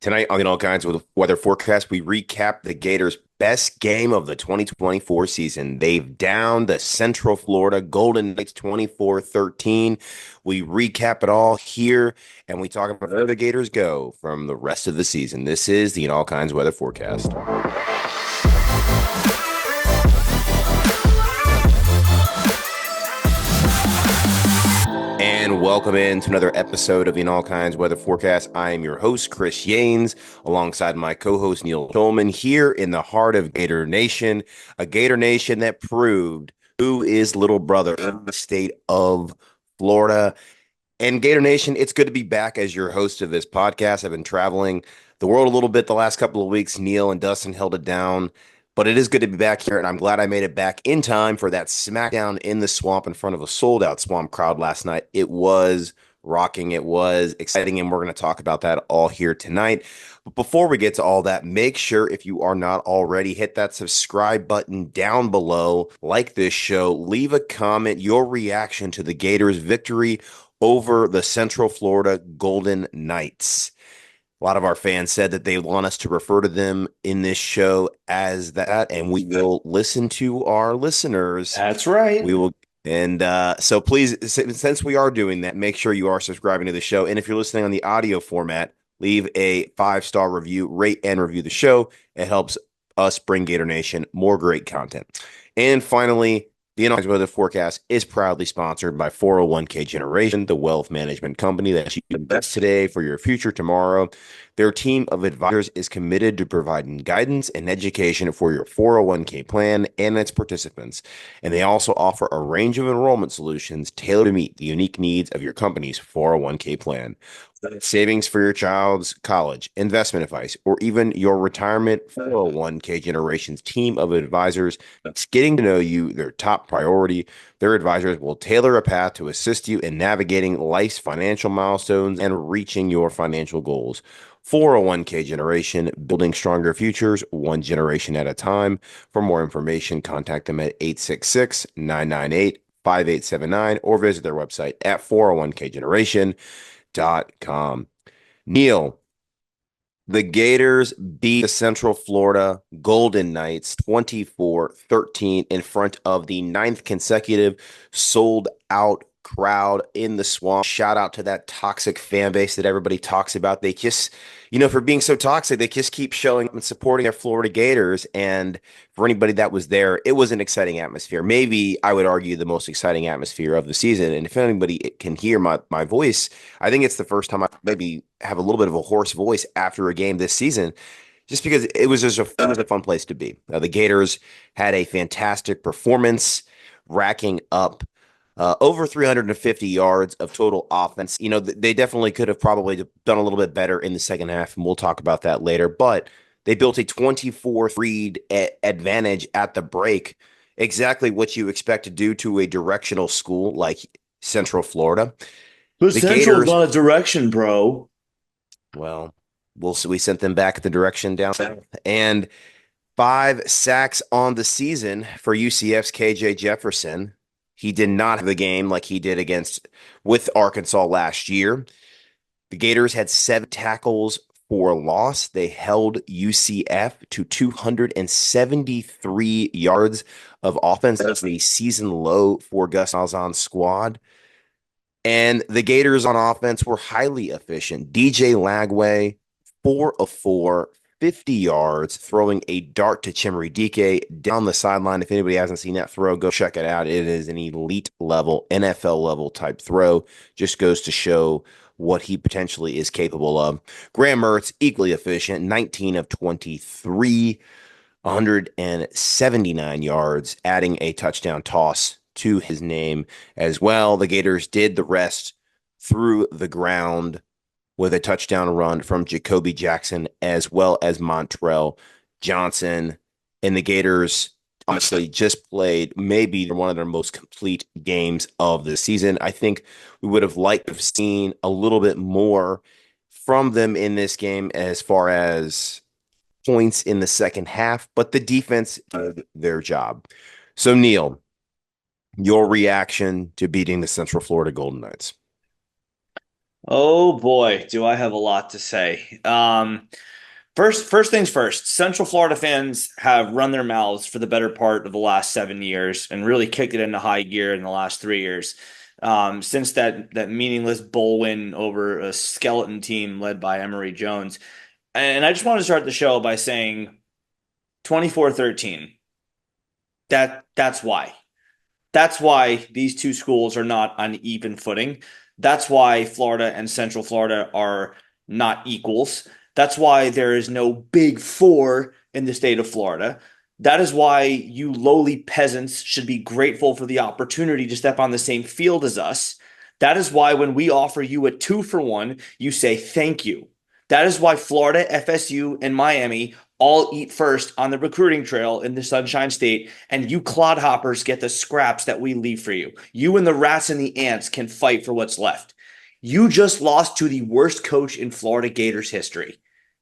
Tonight on All Kinds with Weather Forecast, we recap the Gators' best game of the 2024 season. They've downed the Central Florida Golden Knights 24-13. We recap it all here, and we talk about where the Gators go from the rest of the season. This is the All Kinds Weather Forecast. And welcome in to another episode of the All Kinds Weather Forecast. I am your host, Chris Yanes, alongside my co-host, Neil Tolman, here in the heart of Gator Nation, a Gator Nation that proved who is little brother in the state of Florida. And Gator Nation, it's good to be back as your host of this podcast. I've been traveling the world a little bit the last couple of weeks. Neil and Dustin held it down, but it is good to be back here, and I'm glad I made it back in time for that smackdown in the swamp in front of a sold-out swamp crowd last night. It was rocking. It was exciting, and we're going to talk about that all here tonight. But before we get to all that, make sure if you are not already, hit that subscribe button down below, like this show, leave a comment, your reaction to the Gators' victory over the Central Florida Golden Knights. A lot of our fans said that they want us to refer to them in this show as that, and we will listen to our listeners. That's right. We will. And so please, since we are doing that, make sure you are subscribing to the show. And if you're listening on the audio format, leave a 5-star review, rate and review the show. It helps us bring Gator Nation more great content. And finally, the Analyze Weather Forecast is proudly sponsored by 401k Generation, the wealth management company that you invest today for your future tomorrow. Their team of advisors is committed to providing guidance and education for your 401k plan and its participants. And they also offer a range of enrollment solutions tailored to meet the unique needs of your company's 401k plan. Savings for your child's college, investment advice, or even your retirement, 401k Generation's team of advisors makes getting to know you their top priority. Their advisors will tailor a path to assist you in navigating life's financial milestones and reaching your financial goals. 401k Generation, building stronger futures, one generation at a time. For more information, contact them at 866-998-5879 or visit their website at 401kgeneration.com. Neil, the Gators beat the Central Florida Golden Knights 24-13 in front of the ninth consecutive sold-out crowd in the swamp. Shout out to that toxic fan base that everybody talks about. They just, for being so toxic, they just keep showing up and supporting their Florida Gators. And for anybody that was there, it was an exciting atmosphere. Maybe I would argue the most exciting atmosphere of the season. And if anybody can hear my voice, I think it's the first time I maybe have a little bit of a hoarse voice after a game this season, just because it was just it was a fun place to be. The Gators had a fantastic performance, racking up over 350 yards of total offense. They definitely could have probably done a little bit better in the second half, and we'll talk about that later. But they built a 24-3 advantage at the break, exactly what you expect to do to a directional school like Central Florida. But The Central's Gators, not a direction, bro. well, we'll see. We sent them back the direction down south. And 5 sacks on the season for UCF's KJ Jefferson. He did not have the game like he did with Arkansas last year. The Gators had 7 tackles for loss. They held UCF to 273 yards of offense. That's a season low for Gus Malzahn's squad. And the Gators on offense were highly efficient. DJ Lagway, 4 of 4, 50 yards, throwing a dart to Chimere Dike down the sideline. If anybody hasn't seen that throw, go check it out. It is an elite level, NFL level type throw. Just goes to show what he potentially is capable of. Graham Mertz, equally efficient, 19 of 23, 179 yards, adding a touchdown toss to his name as well. The Gators did the rest through the ground with a touchdown run from Jacoby Jackson as well as Montrell Johnson. And the Gators honestly just played maybe one of their most complete games of the season. I think we would have liked to have seen a little bit more from them in this game as far as points in the second half, but the defense did their job. So, Neil, your reaction to beating the Central Florida Golden Knights? Oh boy, do I have a lot to say. First things first, Central Florida fans have run their mouths for the better part of the last 7 years and really kicked it into high gear in the last 3 years. Since that meaningless bowl win over a skeleton team led by Emory Jones. And I just want to start the show by saying 24-13. That's why. That's why these two schools are not on even footing. That's why Florida and Central Florida are not equals. That's why there is no big four in the state of Florida. That is why you lowly peasants should be grateful for the opportunity to step on the same field as us. That is why when we offer you a 2-for-1, you say thank you. That is why Florida, FSU, and Miami all eat first on the recruiting trail in the Sunshine State, and you clodhoppers get the scraps that we leave for you. You and the rats and the ants can fight for what's left. You just lost to the worst coach in Florida Gators history.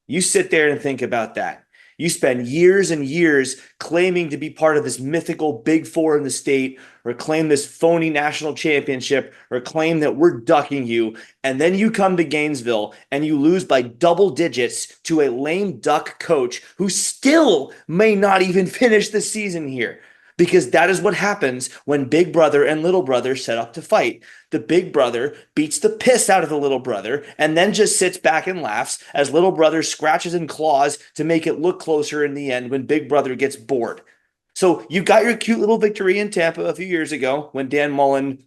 You sit there and think about that. You spend years and years claiming to be part of this mythical Big Four in the state, or claim this phony national championship, or claim that we're ducking you. And then you come to Gainesville and you lose by double digits to a lame duck coach who still may not even finish the season here. Because that is what happens when big brother and little brother set up to fight. The big brother beats the piss out of the little brother and then just sits back and laughs as little brother scratches and claws to make it look closer in the end when big brother gets bored. So you got your cute little victory in Tampa a few years ago when Dan Mullen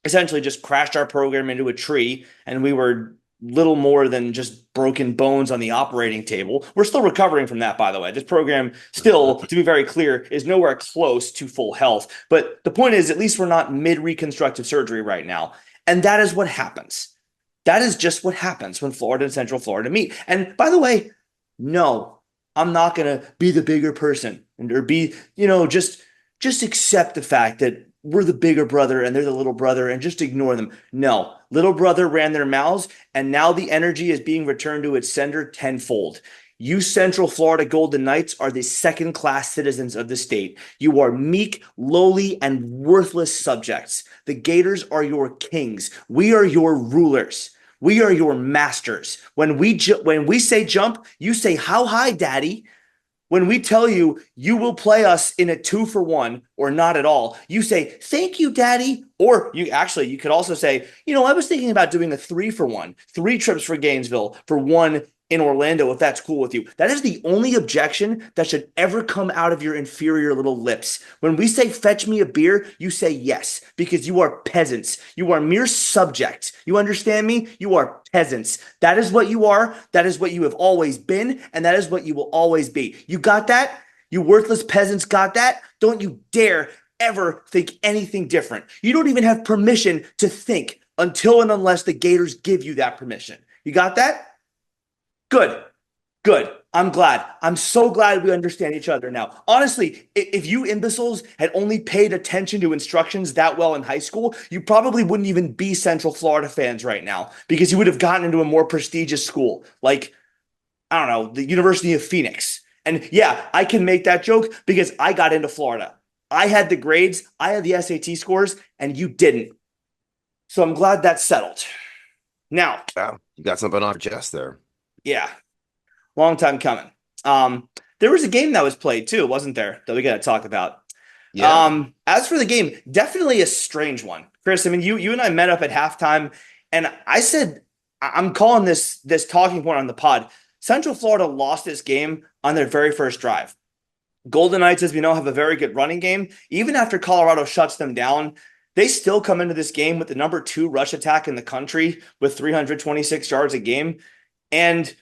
essentially just crashed our program into a tree and we were little more than just broken bones on the operating table. We're still recovering from that, by the way. This program still, to be very clear, is nowhere close to full health. But the point is, at least we're not mid reconstructive surgery right now. And that is what happens. That is just what happens when Florida and Central Florida meet. And by the way, no, I'm not going to be the bigger person or be, just accept the fact that we're the bigger brother and they're the little brother and just ignore them. No, little brother ran their mouths and now the energy is being returned to its sender tenfold. You Central Florida Golden Knights are the second class citizens of the state. You are meek, lowly, and worthless subjects. The Gators are your kings. We are your rulers. We are your masters. When we say jump, you say how high, daddy? When we tell you you will play us in a 2-for-1 or not at all, you say, thank you, daddy. Or you could also say, I was thinking about doing a 3-for-1, 3 trips for Gainesville for one in Orlando, if that's cool with you. That is the only objection that should ever come out of your inferior little lips. When we say fetch me a beer, you say yes, because you are peasants. You are mere subjects. You understand me? You are peasants. That is what you are. That is what you have always been. And that is what you will always be. You got that? You worthless peasants got that? Don't you dare ever think anything different. You don't even have permission to think until and unless the Gators give you that permission. You got that? Good. Good. I'm glad. I'm so glad we understand each other now. Honestly, if you imbeciles had only paid attention to instructions that well in high school, you probably wouldn't even be Central Florida fans right now because you would have gotten into a more prestigious school like, I don't know, the University of Phoenix. And yeah, I can make that joke because I got into Florida. I had the grades, I had the SAT scores, and you didn't. So I'm glad that's settled. Now, Wow, you got something off your chest there. yeah, long time coming. There was a game that was played too, wasn't there? That we got to talk about. Yeah. As for the game, definitely a strange one, Chris. I mean, you and I met up at halftime, and I said I'm calling this talking point on the pod. Central Florida lost this game on their very first drive. Golden Knights, as we know, have a very good running game. Even after Colorado shuts them down, they still come into this game with the number 2 rush attack in the country with 326 yards a game. And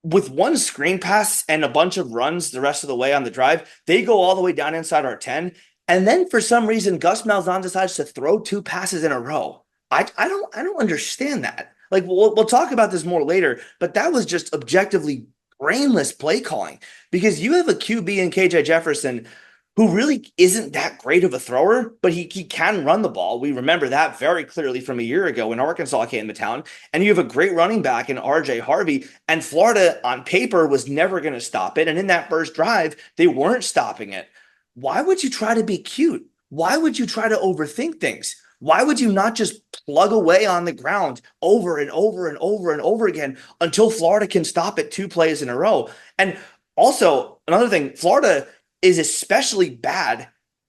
with one screen pass and a bunch of runs the rest of the way on the drive, they go all the way down inside our 10. And then for some reason, Gus Malzahn decides to throw 2 passes in a row. I don't understand that. Like we'll talk about this more later, but that was just objectively brainless play calling because you have a QB in KJ Jefferson who really isn't that great of a thrower, but he can run the ball. We remember that very clearly from a year ago when Arkansas came to town. And you have a great running back in RJ Harvey. And Florida, on paper, was never going to stop it. And in that first drive, they weren't stopping it. Why would you try to be cute? Why would you try to overthink things? Why would you not just plug away on the ground over and over and over and over again until Florida can stop it 2 plays in a row? And also, another thing, Florida is especially bad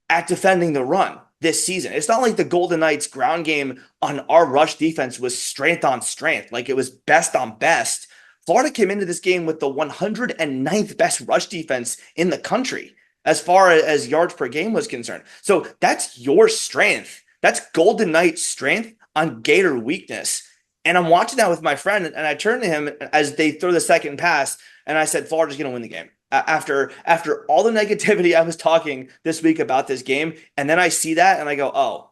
at defending the run this season. It's not like the Golden Knights ground game on our rush defense was strength on strength, like it was best on best. Florida came into this game with the 109th best rush defense in the country as far as yards per game was concerned. So that's your strength. That's Golden Knights' strength on Gator weakness. And I'm watching that with my friend, and I turn to him as they throw the second pass, and I said, Florida's going to win the game. After all the negativity I was talking this week about this game, and then I see that and I go, oh,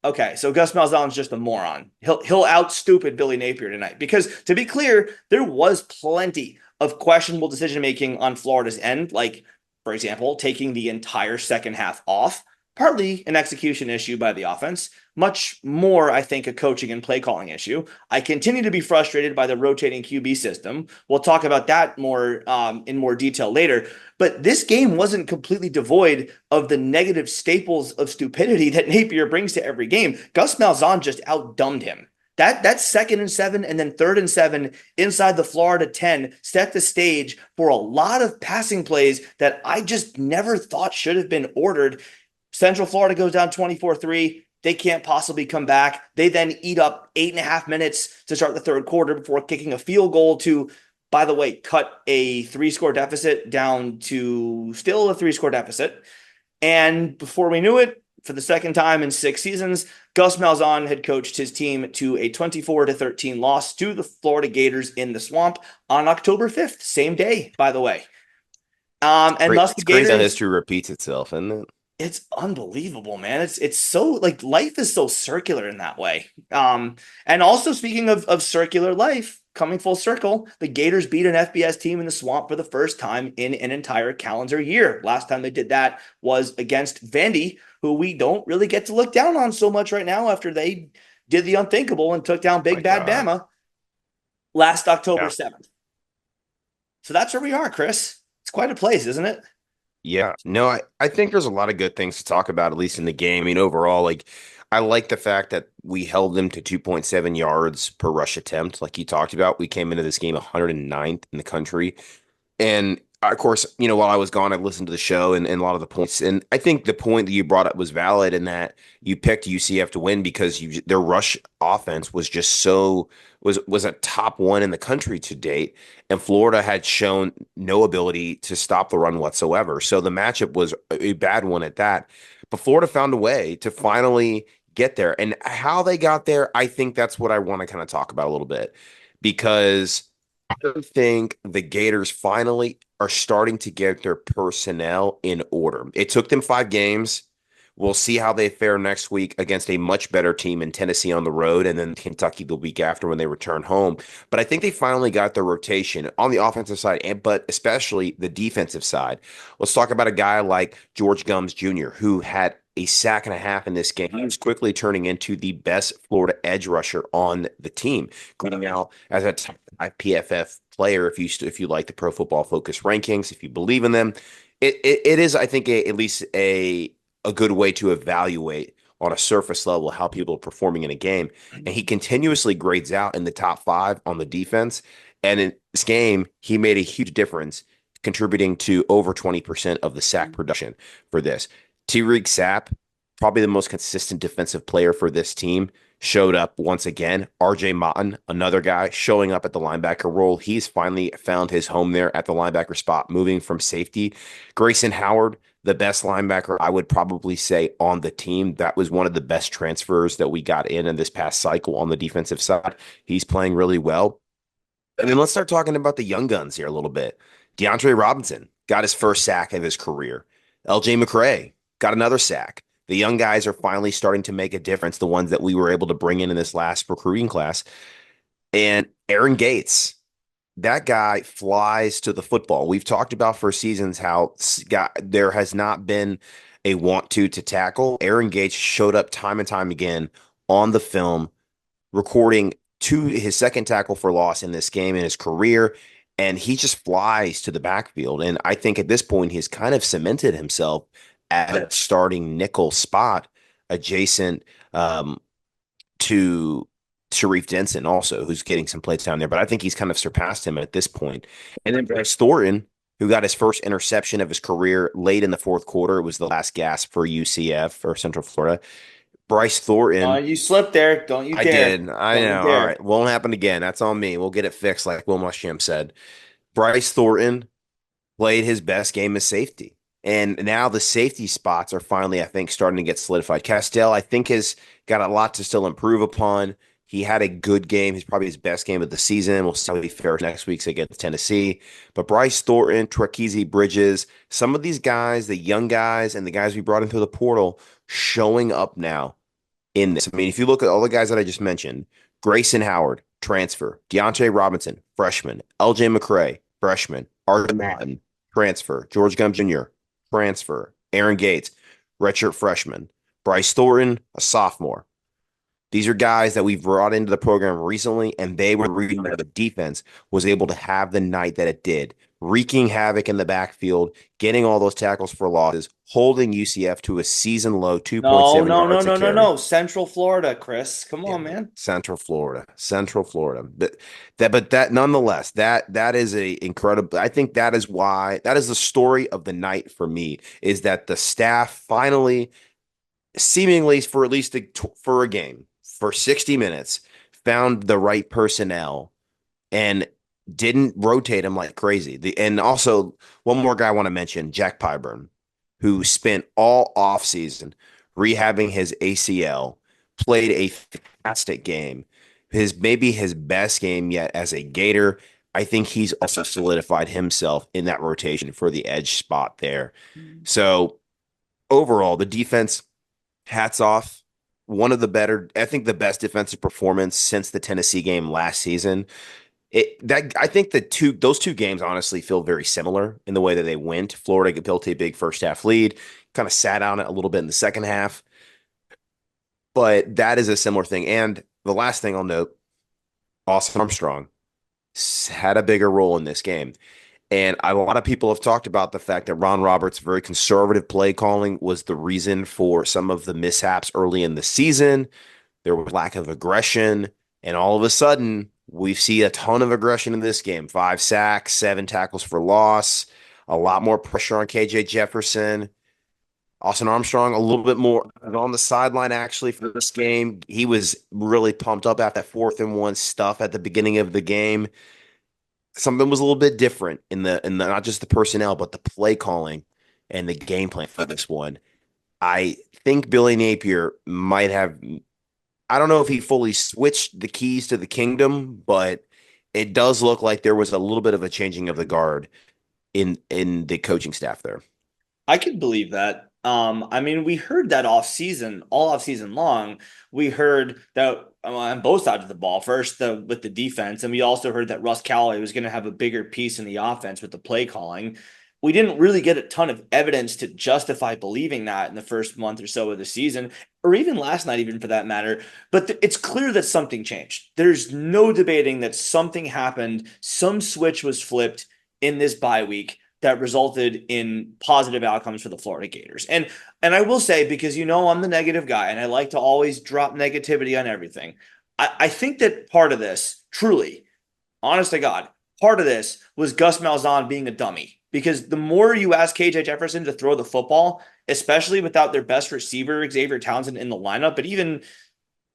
okay, so Gus Malzahn's just a moron. He'll out stupid Billy Napier tonight. Because to be clear, there was plenty of questionable decision making on Florida's end, like for example, taking the entire second half off, partly an execution issue by the offense, much more, I think, a coaching and play calling issue. I continue to be frustrated by the rotating QB system. We'll talk about that more in more detail later. But this game wasn't completely devoid of the negative staples of stupidity that Napier brings to every game. Gus Malzahn just outdumbed him. That 2nd and 7 and then 3rd and 7 inside the Florida 10 set the stage for a lot of passing plays that I just never thought should have been ordered. Central Florida goes down 24-3. They can't possibly come back. They then eat up 8.5 minutes to start the third quarter before kicking a field goal to, by the way, cut a 3-score deficit down to still a 3-score deficit. And before we knew it, for the second time in 6 seasons, Gus Malzahn had coached his team to a 24-13 loss to the Florida Gators in the Swamp on October 5th, same day, by the way. And thus the It's crazy how Gators, history repeats itself, isn't it? it's unbelievable, man. It's so like life is so circular in that way. And also speaking of circular life, coming full circle, the Gators beat an FBS team in the Swamp for the first time in an entire calendar year. Last time they did that was against Vandy, who we don't really get to look down on so much right now after they did the unthinkable and took down My Big Bad God. Bama last October Yeah. 7th. So that's where we are, Chris. It's quite a place, isn't it? Yeah. No, I think there's a lot of good things to talk about, at least in the game. I mean, overall, like I like the fact that we held them to 2.7 yards per rush attempt, like you talked about. We came into this game 109th in the country. And of course, while I was gone, I listened to the show and a lot of the points. And I think the point that you brought up was valid in that you picked UCF to win because their rush offense was just was a top one in the country to date. And Florida had shown no ability to stop the run whatsoever. So the matchup was a bad one at that. But Florida found a way to finally get there. And how they got there, I think that's what I want to kind of talk about a little bit because I think the Gators finally are starting to get their personnel in order. It took them 5 games. We'll see how they fare next week against a much better team in Tennessee on the road and then Kentucky the week after when they return home. But I think they finally got their rotation on the offensive side, but especially the defensive side. Let's talk about a guy like George Gums Jr., who had a sack and a half in this game. He was quickly turning into the best Florida edge rusher on the team, going out as a top 5 PFF player. If you like the Pro Football Focus rankings, if you believe in them, it is, I think, at least a good way to evaluate on a surface level how people are performing in a game. And he continuously grades out in the top 5 on the defense. And in this game, he made a huge difference, contributing to over 20% of the sack production for this. Tyreek Sapp, probably the most consistent defensive player for this team, showed up once again. RJ Motton, another guy, showing up at the linebacker role. He's finally found his home there at the linebacker spot, moving from safety. Grayson Howard, the best linebacker, I would probably say, on the team. That was one of the best transfers that we got in this past cycle on the defensive side. He's playing really well. And then let's start talking about the young guns here a little bit. DeAndre Robinson got his first sack of his career. LJ McCray got another sack. The young guys are finally starting to make a difference, the ones that we were able to bring in this last recruiting class. And Aaron Gates, that guy flies to the football. We've talked about for seasons how there has not been a want to tackle. Aaron Gates showed up time and time again on the film, recording his second tackle for loss in this game in his career. And he just flies to the backfield. And I think at this point, he's kind of cemented himself at a starting nickel spot adjacent to Sharif Denson also, who's getting some play time there. But I think he's kind of surpassed him at this point. And then Bryce Thornton, who got his first interception of his career late in the fourth quarter. It was the last gasp for UCF or Central Florida. Bryce Thornton, You slipped there. Don't you I dare. did. I Don't you know. All right. dare. Won't happen again. That's on me. We'll get it fixed, like Will Muschamp said. Bryce Thornton played his best game as safety. And now the safety spots are finally, I think, starting to get solidified. Castell, I think, has got a lot to still improve upon. He had a good game. He's probably his best game of the season. We'll see how he fares next week against Tennessee. But Bryce Thornton, Trekeezy Bridges, some of these guys, the young guys and the guys we brought in through the portal, showing up now in this. I mean, if you look at all the guys that I just mentioned, Grayson Howard, transfer, Deontay Robinson, freshman, LJ McCray, freshman, Arden Martin, transfer, George Gum Jr., transfer, Aaron Gates, redshirt freshman, Bryce Thornton, a sophomore. These are guys that we've brought into the program recently, and they were the reason that the defense was able to have the night that it did, wreaking havoc in the backfield, getting all those tackles for losses, holding UCF to a season low No, 2.7 no, no, yards a no, no, carry. no. Central Florida, Chris. Come Yeah, on, man. Central Florida, Central Florida. But that nonetheless, that is a incredible. I think that is why that is the story of the night for me is that the staff finally, seemingly for at least for a game for 60 minutes, found the right personnel and didn't rotate him like crazy. And also, one more guy I want to mention, Jack Pyburn, who spent all offseason rehabbing his ACL, played a fantastic game. Maybe his best game yet as a Gator. I think he's also solidified himself in that rotation for the edge spot there. So overall, the defense, hats off. One of the better, I think the best defensive performance since the Tennessee game last season. I think those two games honestly feel very similar in the way that they went. Florida built a big first half lead, kind of sat on it a little bit in the second half, but that is a similar thing. And the last thing I'll note, Austin Armstrong had a bigger role in this game. And a lot of people have talked about the fact that Ron Roberts' very conservative play calling was the reason for some of the mishaps early in the season. There was lack of aggression, and all of a sudden, we see a ton of aggression in this game. 5 sacks, 7 tackles for loss, a lot more pressure on KJ Jefferson. Austin Armstrong, a little bit more on the sideline actually for this game. He was really pumped up after that 4th-and-1 stuff at the beginning of the game. Something was a little bit different in the not just the personnel, but the play calling and the game plan for this one. I think Billy Napier might have, I don't know if he fully switched the keys to the kingdom, but it does look like there was a little bit of a changing of the guard in the coaching staff there. I could believe that. I mean, we heard that all off season long. We heard that on both sides of the ball. First, with the defense, and we also heard that Russ Callaway was going to have a bigger piece in the offense with the play calling. We didn't really get a ton of evidence to justify believing that in the first month or so of the season, or even last night, even for that matter. But it's clear that something changed. There's no debating that something happened. Some switch was flipped in this bye week that resulted in positive outcomes for the Florida Gators. And I will say, because I'm the negative guy and I like to always drop negativity on everything. I think that part of this, truly, honest to God, part of this was Gus Malzahn being a dummy. Because the more you ask KJ Jefferson to throw the football, especially without their best receiver, Xavier Townsend, in the lineup, but even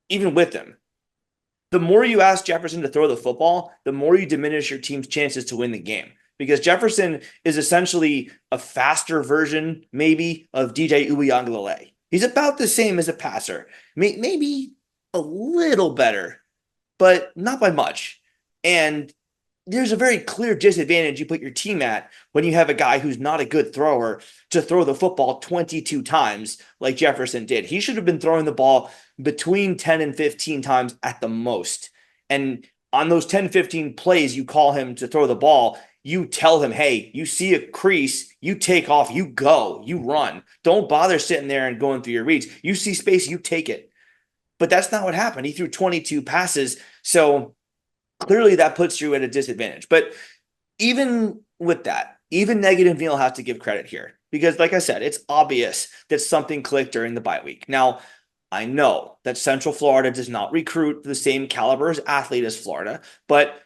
with him, the more you ask Jefferson to throw the football, the more you diminish your team's chances to win the game. Because Jefferson is essentially a faster version, maybe, of DJ Uiagalelei. He's about the same as a passer, maybe a little better, but not by much. And there's a very clear disadvantage you put your team at when you have a guy who's not a good thrower to throw the football 22 times like Jefferson did. He should have been throwing the ball between 10 and 15 times at the most. And on those 10, 15 plays you call him to throw the ball, you tell him, hey, you see a crease, you take off, you go, you run. Don't bother sitting there and going through your reads. You see space, you take it. But that's not what happened. He threw 22 passes. So clearly that puts you at a disadvantage. But even with that, even negative Neil has to give credit here. Because like I said, it's obvious that something clicked during the bye week. Now, I know that Central Florida does not recruit the same caliber as athlete as Florida, but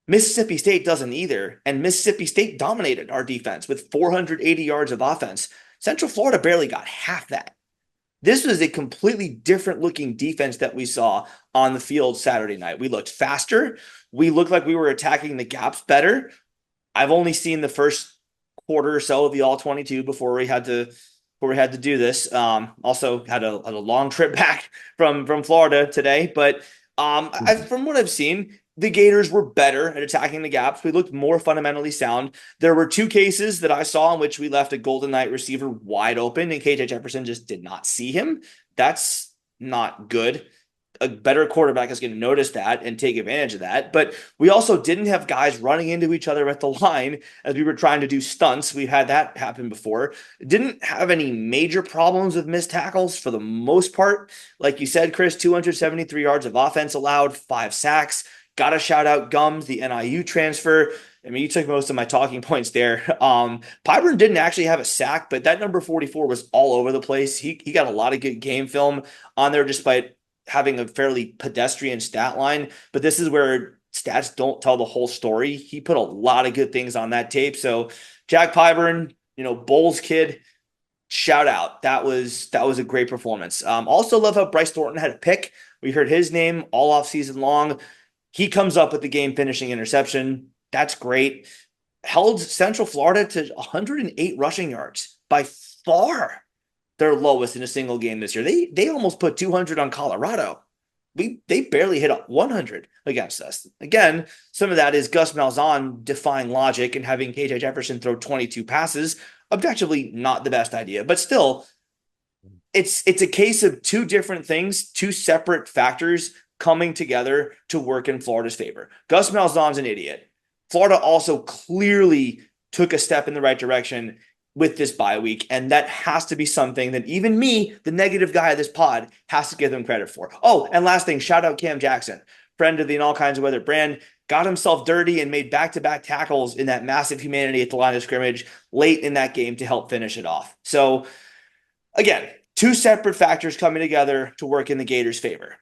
Mississippi State doesn't either. And Mississippi State dominated our defense with 480 yards of offense. Central Florida barely got half that. This was a completely different looking defense that we saw on the field Saturday night. We looked faster. We looked like we were attacking the gaps better. I've only seen the first quarter or so of the all 22 before we had to do this. Also had a long trip back from Florida today, but from what I've seen, the Gators were better at attacking the gaps. We looked more fundamentally sound. There were two cases that I saw in which we left a Golden Knight receiver wide open, and KJ Jefferson just did not see him. That's not good. A better quarterback is going to notice that and take advantage of that. But we also didn't have guys running into each other at the line as we were trying to do stunts. We've had that happen before. Didn't have any major problems with missed tackles for the most part. Like you said, Chris, 273 yards of offense allowed, 5 sacks. Got to shout out Gums, the NIU transfer. I mean, you took most of my talking points there. Pyburn didn't actually have a sack, but that number 44 was all over the place. He got a lot of good game film on there, despite having a fairly pedestrian stat line, but this is where stats don't tell the whole story. He put a lot of good things on that tape. So Jack Pyburn, Bulls kid, shout out. That was a great performance. Also love how Bryce Thornton had a pick. We heard his name all off season long. He comes up with the game finishing interception. That's great. Held Central Florida to 108 rushing yards, by far their lowest in a single game this year. They almost put 200 on Colorado. They barely hit 100 against us. Again, some of that is Gus Malzahn defying logic and having KJ Jefferson throw 22 passes. Objectively, not the best idea, but still, it's a case of two different things, two separate factors coming together to work in Florida's favor. Gus Malzahn's an idiot. Florida also clearly took a step in the right direction with this bye week. And that has to be something that even me, the negative guy of this pod, has to give them credit for. Oh, and last thing, shout out Cam Jackson, friend of the In All Kinds of Weather brand, got himself dirty and made back-to-back tackles in that massive humanity at the line of scrimmage late in that game to help finish it off. So again, two separate factors coming together to work in the Gators' favor.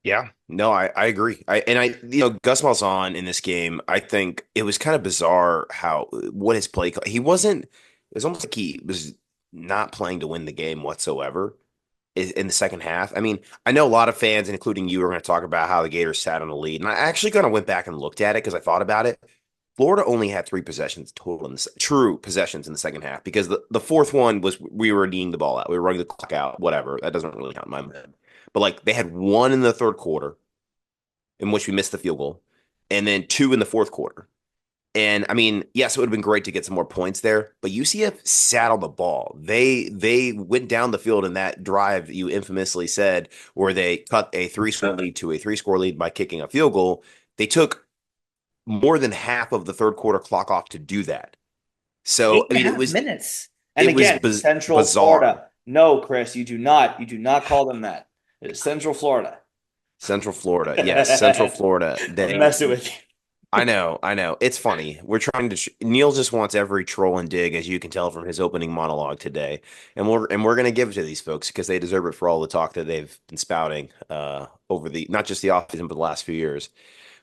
Yeah, no, I agree. Gus Malzahn in this game, I think it was kind of bizarre what his play, he wasn't, it was almost like he was not playing to win the game whatsoever in the second half. I mean, I know a lot of fans, including you, are going to talk about how the Gators sat on the lead. And I actually kind of went back and looked at it because I thought about it. Florida only had three possessions total true possessions in the second half because the fourth one was we were kneeing the ball out. We were running the clock out, whatever. That doesn't really count in my mind. But like they had one in the third quarter in which we missed the field goal, and then two in the fourth quarter. And I mean, yes, it would have been great to get some more points there, but UCF sat on the ball. They went down the field in that drive that you infamously said, where they cut a 3-score lead to a 3-score lead by kicking a field goal. They took more than half of the third quarter clock off to do that. Eight So I and a mean, half minutes. And again, Central bizarre. Florida. No, Chris, you do not call them that. It is Central Florida. Central Florida, yes, Central Florida. I'm messing with you. I know. It's funny. We're trying to. Neil just wants every troll and dig, as you can tell from his opening monologue today, and we're gonna give it to these folks because they deserve it for all the talk that they've been spouting over the not just the offseason but the last few years.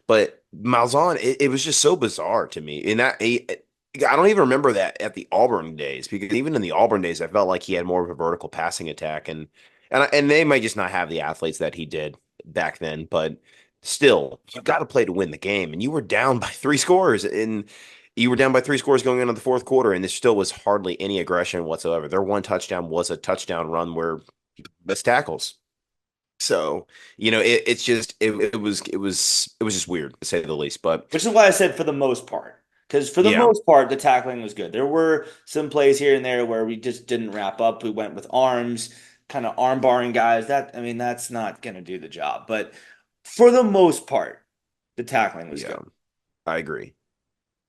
But Malzahn, it was just so bizarre to me. I don't even remember that at the Auburn days because even in the Auburn days, I felt like he had more of a vertical passing attack, and they might just not have the athletes that he did back then, but still, you got to play to win the game. And you were down by 3 scores, and you were down by 3 scores going into the fourth quarter, and there still was hardly any aggression whatsoever. Their one touchdown was a touchdown run where missed tackles. So, it was just weird to say the least. But Which is why I said for the most part. Because for the yeah, most part, the tackling was good. There were some plays here and there where we just didn't wrap up. We went with arms, kind of arm barring guys. That's not going to do the job. But for the most part, the tackling was yeah, good. I agree.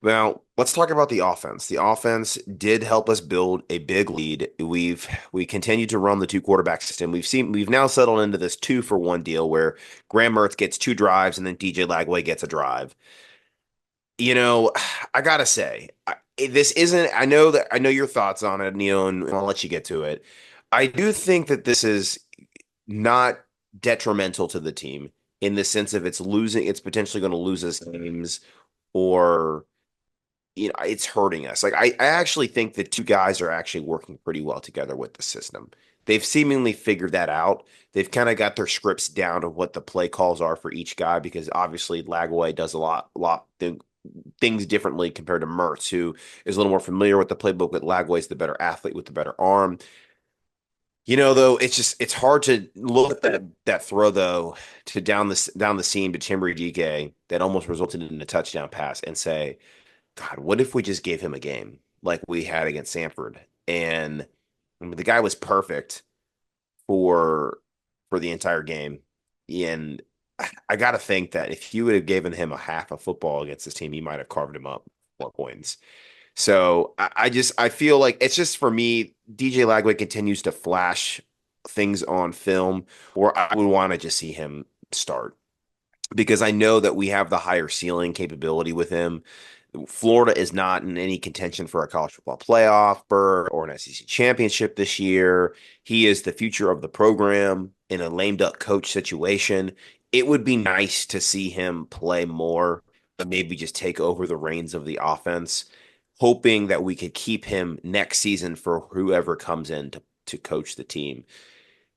Now, let's talk about the offense. The offense did help us build a big lead. We continue to run the two quarterback system. We've now settled into this 2-for-1 deal where Graham Mertz gets 2 drives and then DJ Lagway gets a drive. I gotta say, this isn't. I know your thoughts on it, Neil, and I'll let you get to it. I do think that this is not detrimental to the team in the sense of it's potentially going to lose us games or it's hurting us. Like I actually think the two guys are actually working pretty well together with the system. They've seemingly figured that out. They've kind of got their scripts down to what the play calls are for each guy because obviously Lagway does things differently compared to Mertz, who is a little more familiar with the playbook. But Lagway's the better athlete with the better arm. Though it's hard to look at that throw though to down the seam to Timber DK that almost resulted in a touchdown pass and say, God, what if we just gave him a game like we had against Samford? And I mean, the guy was perfect for the entire game. And I got to think that if you would have given him a half of football against this team, he might have carved him up 4 points. So I feel like it's just for me, DJ Lagway continues to flash things on film, or I would want to just see him start because I know that we have the higher ceiling capability with him. Florida is not in any contention for a college football playoff berth or an SEC championship this year. He is the future of the program in a lame duck coach situation. It would be nice to see him play more, but maybe just take over the reins of the offense, hoping that we could keep him next season for whoever comes in to coach the team.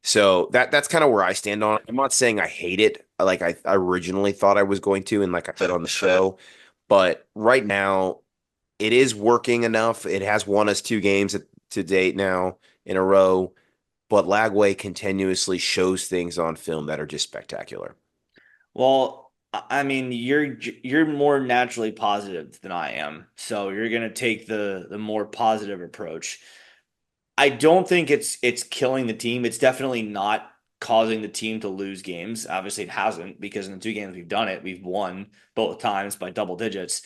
So that's kind of where I stand on it. I'm not saying I hate it like I originally thought I was going to, and like I said on the show, but right now it is working enough. It has won us 2 games to date now in a row, but Lagway continuously shows things on film that are just spectacular. Well, I mean, you're more naturally positive than I am, so you're gonna take the more positive approach. I don't think it's killing the team. It's definitely not causing the team to lose games. Obviously, it hasn't because in the 2 games we've done it, we've won both times by double digits.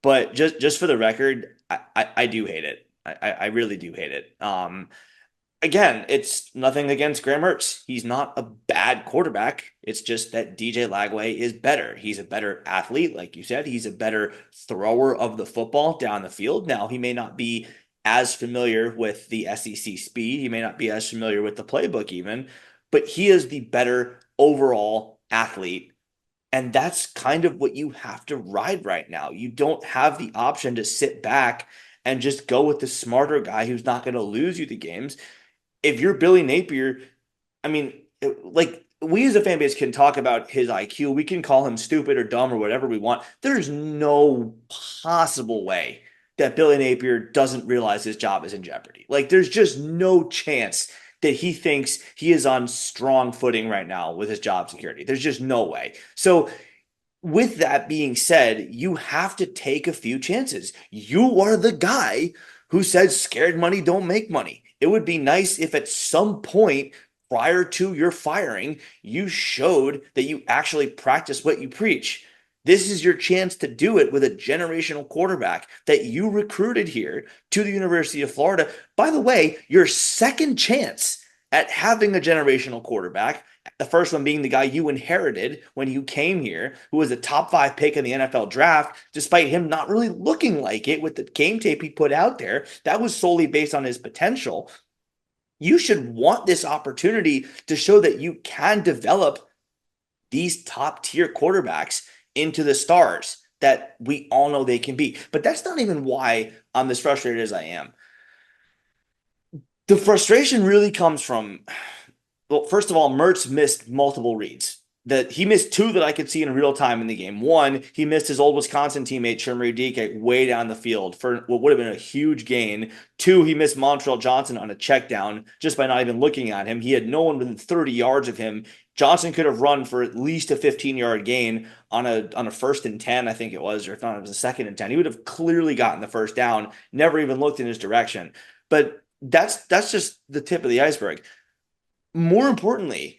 But just for the record, I do hate it. I really do hate it. Again, it's nothing against Graham Mertz. He's not a bad quarterback. It's just that DJ Lagway is better. He's a better athlete, like you said. He's a better thrower of the football down the field. Now, he may not be as familiar with the SEC speed. He may not be as familiar with the playbook, even, but he is the better overall athlete. And that's kind of what you have to ride right now. You don't have the option to sit back and just go with the smarter guy who's not going to lose you the games. If you're Billy Napier, I mean, like we as a fan base can talk about his IQ. We can call him stupid or dumb or whatever we want. There's no possible way that Billy Napier doesn't realize his job is in jeopardy. Like, there's just no chance that he thinks he is on strong footing right now with his job security. There's just no way. So, with that being said, you have to take a few chances. You are the guy who said scared money don't make money. It would be nice if at some point prior to your firing, you showed that you actually practice what you preach. This is your chance to do it with a generational quarterback that you recruited here to the University of Florida. By the way, your second chance at having a generational quarterback, the first one being the guy you inherited when you came here, who was a top 5 pick in the NFL draft, despite him not really looking like it with the game tape he put out there. That was solely based on his potential. You should want this opportunity to show that you can develop these top tier quarterbacks into the stars that we all know they can be. But that's not even why I'm as frustrated as I am. The frustration really comes from, well, first of all, Mertz missed multiple reads. That he missed 2 that I could see in real time in the game. One, he missed his old Wisconsin teammate Shemry Dike way down the field for what would have been a huge gain. 2, he missed Montreal Johnson on a check down just by not even looking at him. He had no one within 30 yards of him. Johnson could have run for at least a 15-yard gain on a first and 10, I think it was, or if not, it was a second and 10. He would have clearly gotten the first down, never even looked in his direction. But that's just the tip of the iceberg. More importantly,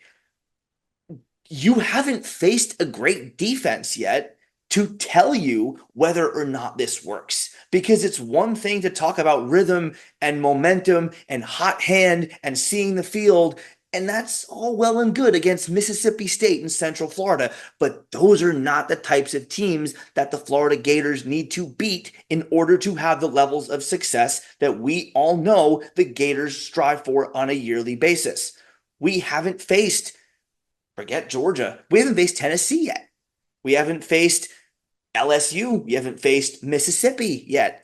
you haven't faced a great defense yet to tell you whether or not this works. Because it's one thing to talk about rhythm and momentum and hot hand and seeing the field And that's all well and good against Mississippi State and Central Florida, but those are not the types of teams that the Florida Gators need to beat in order to have the levels of success that we all know the Gators strive for on a yearly basis. We haven't faced, forget Georgia, we haven't faced Tennessee yet. We haven't faced LSU. We haven't faced Mississippi yet.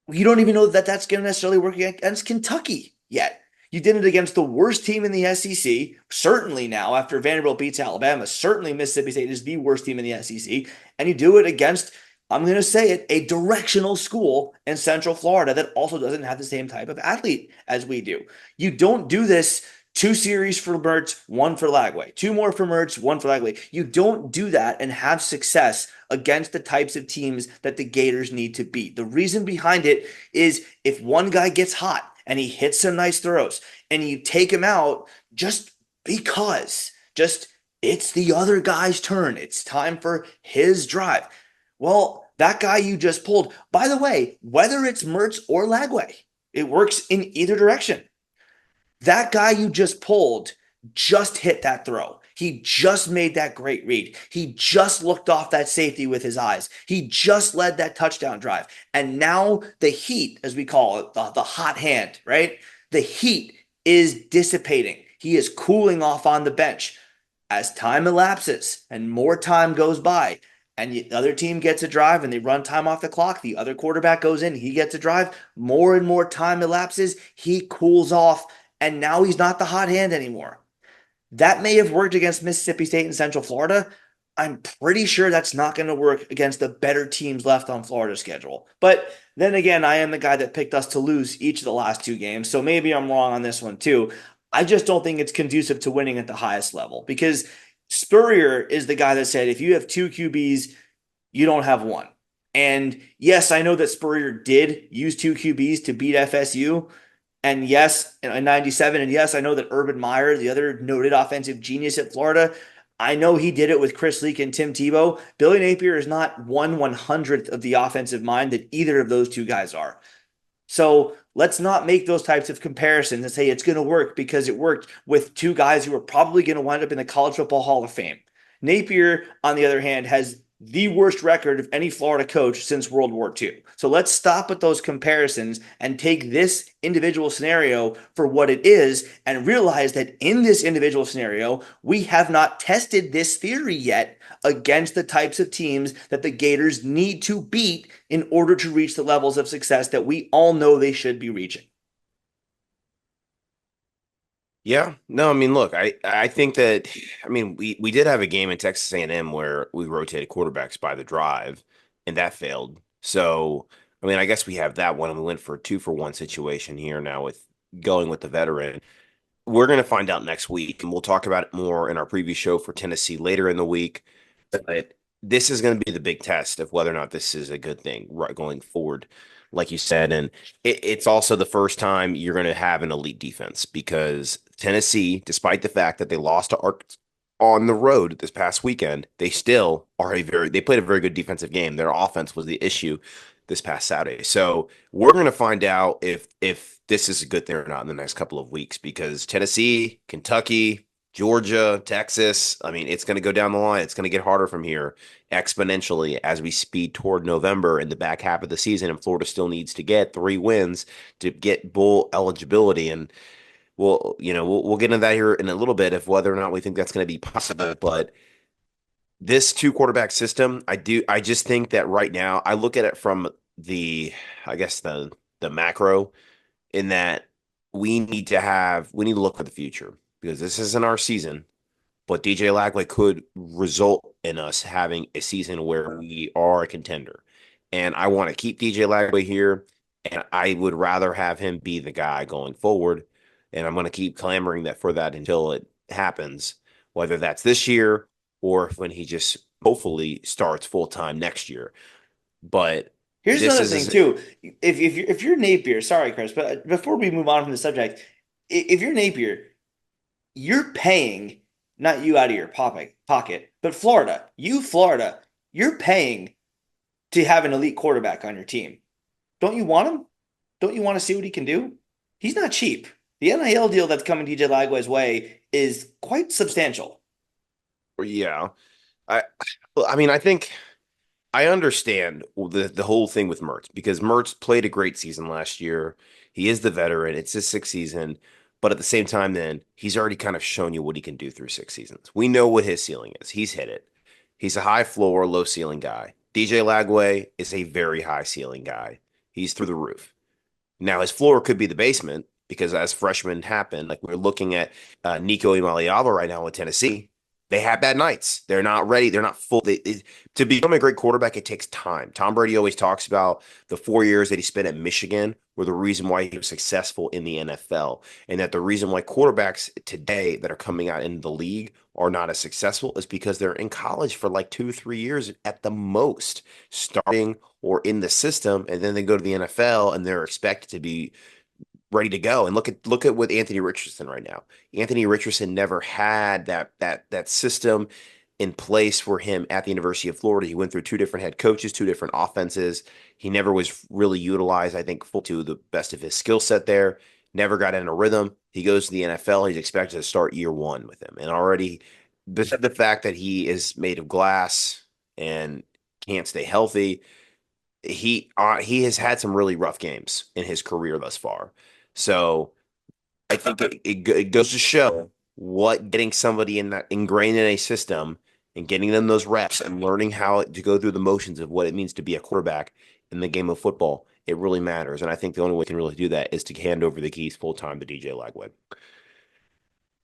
You don't even know that that's going to necessarily work against Kentucky yet. You did it against the worst team in the SEC, certainly now after Vanderbilt beats Alabama. Certainly Mississippi State is the worst team in the SEC. And you do it against, I'm going to say it, a directional school in Central Florida that also doesn't have the same type of athlete as we do. You don't do this 2 series for Mertz, one for Lagway, two more for Mertz, one for Lagway. You don't do that and have success against the types of teams that the Gators need to beat. The reason behind it is if one guy gets hot and he hits some nice throws and you take him out just because, just it's the other guy's turn. It's time for his drive. Well, that guy you just pulled, by the way, whether it's Mertz or Lagway, it works in either direction. That guy you just pulled just hit that throw. He just made that great read. He just looked off that safety with his eyes. He just led that touchdown drive. And now the heat, as we call it, the hot hand, right? The heat is dissipating. He is cooling off on the bench. As time elapses and more time goes by, and the other team gets a drive and they run time off the clock, the other quarterback goes in, he gets a drive, more and more time elapses, he cools off, and now he's not the hot hand anymore. That may have worked against Mississippi State and Central Florida. I'm pretty sure that's not going to work against the better teams left on Florida's schedule. But then again, I am the guy that picked us to lose each of the last 2 games, so maybe I'm wrong on this one too. I just don't think it's conducive to winning at the highest level because Spurrier is the guy that said if you have 2 QBs, you don't have one. And yes, I know that Spurrier did use 2 QBs to beat FSU, and yes, in 97, and yes, I know that Urban Meyer, the other noted offensive genius at Florida, I know he did it with Chris Leak and Tim Tebow. Billy Napier is not 1/100th of the offensive mind that either of those two guys are. So let's not make those types of comparisons and say it's going to work because it worked with two guys who are probably going to wind up in the College Football Hall of Fame. Napier, on the other hand, has the worst record of any Florida coach since World War II. So let's stop with those comparisons and take this individual scenario for what it is and realize that in this individual scenario, we have not tested this theory yet against the types of teams that the Gators need to beat in order to reach the levels of success that we all know they should be reaching. Yeah, no, I mean, look, I think that I mean we did have a game in Texas A&M where we rotated quarterbacks by the drive, and that failed. So I mean, I guess we have that one, and we went for a 2-for-1 situation here now with going with the veteran. We're going to find out next week, and we'll talk about it more in our preview show for Tennessee later in the week. But this is going to be the big test of whether or not this is a good thing right going forward, like you said. And it's also the first time you're going to have an elite defense because Tennessee, despite the fact that they lost to Ark on the road this past weekend, they still are they played a very good defensive game. Their offense was the issue this past Saturday. So we're going to find out if this is a good thing or not in the next couple of weeks because Tennessee, Kentucky, Georgia, Texas, I mean, it's going to go down the line. It's going to get harder from here exponentially as we speed toward November in the back half of the season. And Florida still needs to get 3 wins to get bowl eligibility. And we'll get into that here in a little bit of whether or not we think that's going to be possible. But this 2 quarterback system, I just think that right now I look at it from I guess the macro in that we need to look for the future because this isn't our season, but DJ Lagway could result in us having a season where we are a contender. And I want to keep DJ Lagway here, and I would rather have him be the guy going forward. And I'm going to keep clamoring for that until it happens, whether that's this year or when he just hopefully starts full time next year. But Here's this another thing is too. If you're Napier, sorry, Chris, but before we move on from the subject, if you're Napier, you're paying not you out of your pocket, but Florida, you're paying to have an elite quarterback on your team. Don't you want him? Don't you want to see what he can do? He's not cheap. The NIL deal that's coming DJ Lagway's way is quite substantial. Yeah. I I mean, I think I understand the whole thing with Mertz because Mertz played a great season last year. He is the veteran. It's his sixth season, but at the same time, then he's already kind of shown you what he can do through six seasons. We know what his ceiling is. He's hit it. He's a high floor, low ceiling guy. DJ Lagway is a very high ceiling guy. He's through the roof. Now his floor could be the basement because as freshmen happen, like we're looking at Nico Imaliava right now in Tennessee, they have bad nights. They're not ready. They're not full. To become a great quarterback, it takes time. Tom Brady always talks about the 4 years that he spent at Michigan were the reason why he was successful in the NFL, and that the reason why quarterbacks today that are coming out in the league are not as successful is because they're in college for like 2 3 years at the most, starting or in the system, and then they go to the NFL and they're expected to be ready to go. And look at with Anthony Richardson right now. Anthony Richardson never had that system in place for him at the University of Florida. He went through two different head coaches, two different offenses. He never was really utilized, I think, full to the best of his skill set there. Never got in a rhythm. He goes to the NFL. He's expected to start year one with him. And already, besides the fact that he is made of glass and can't stay healthy, he has had some really rough games in his career thus far. So I think it goes to show what getting somebody in that ingrained in a system and getting them those reps and learning how to go through the motions of what it means to be a quarterback in the game of football, it really matters. And I think the only way you can really do that is to hand over the keys full time to DJ Lagway.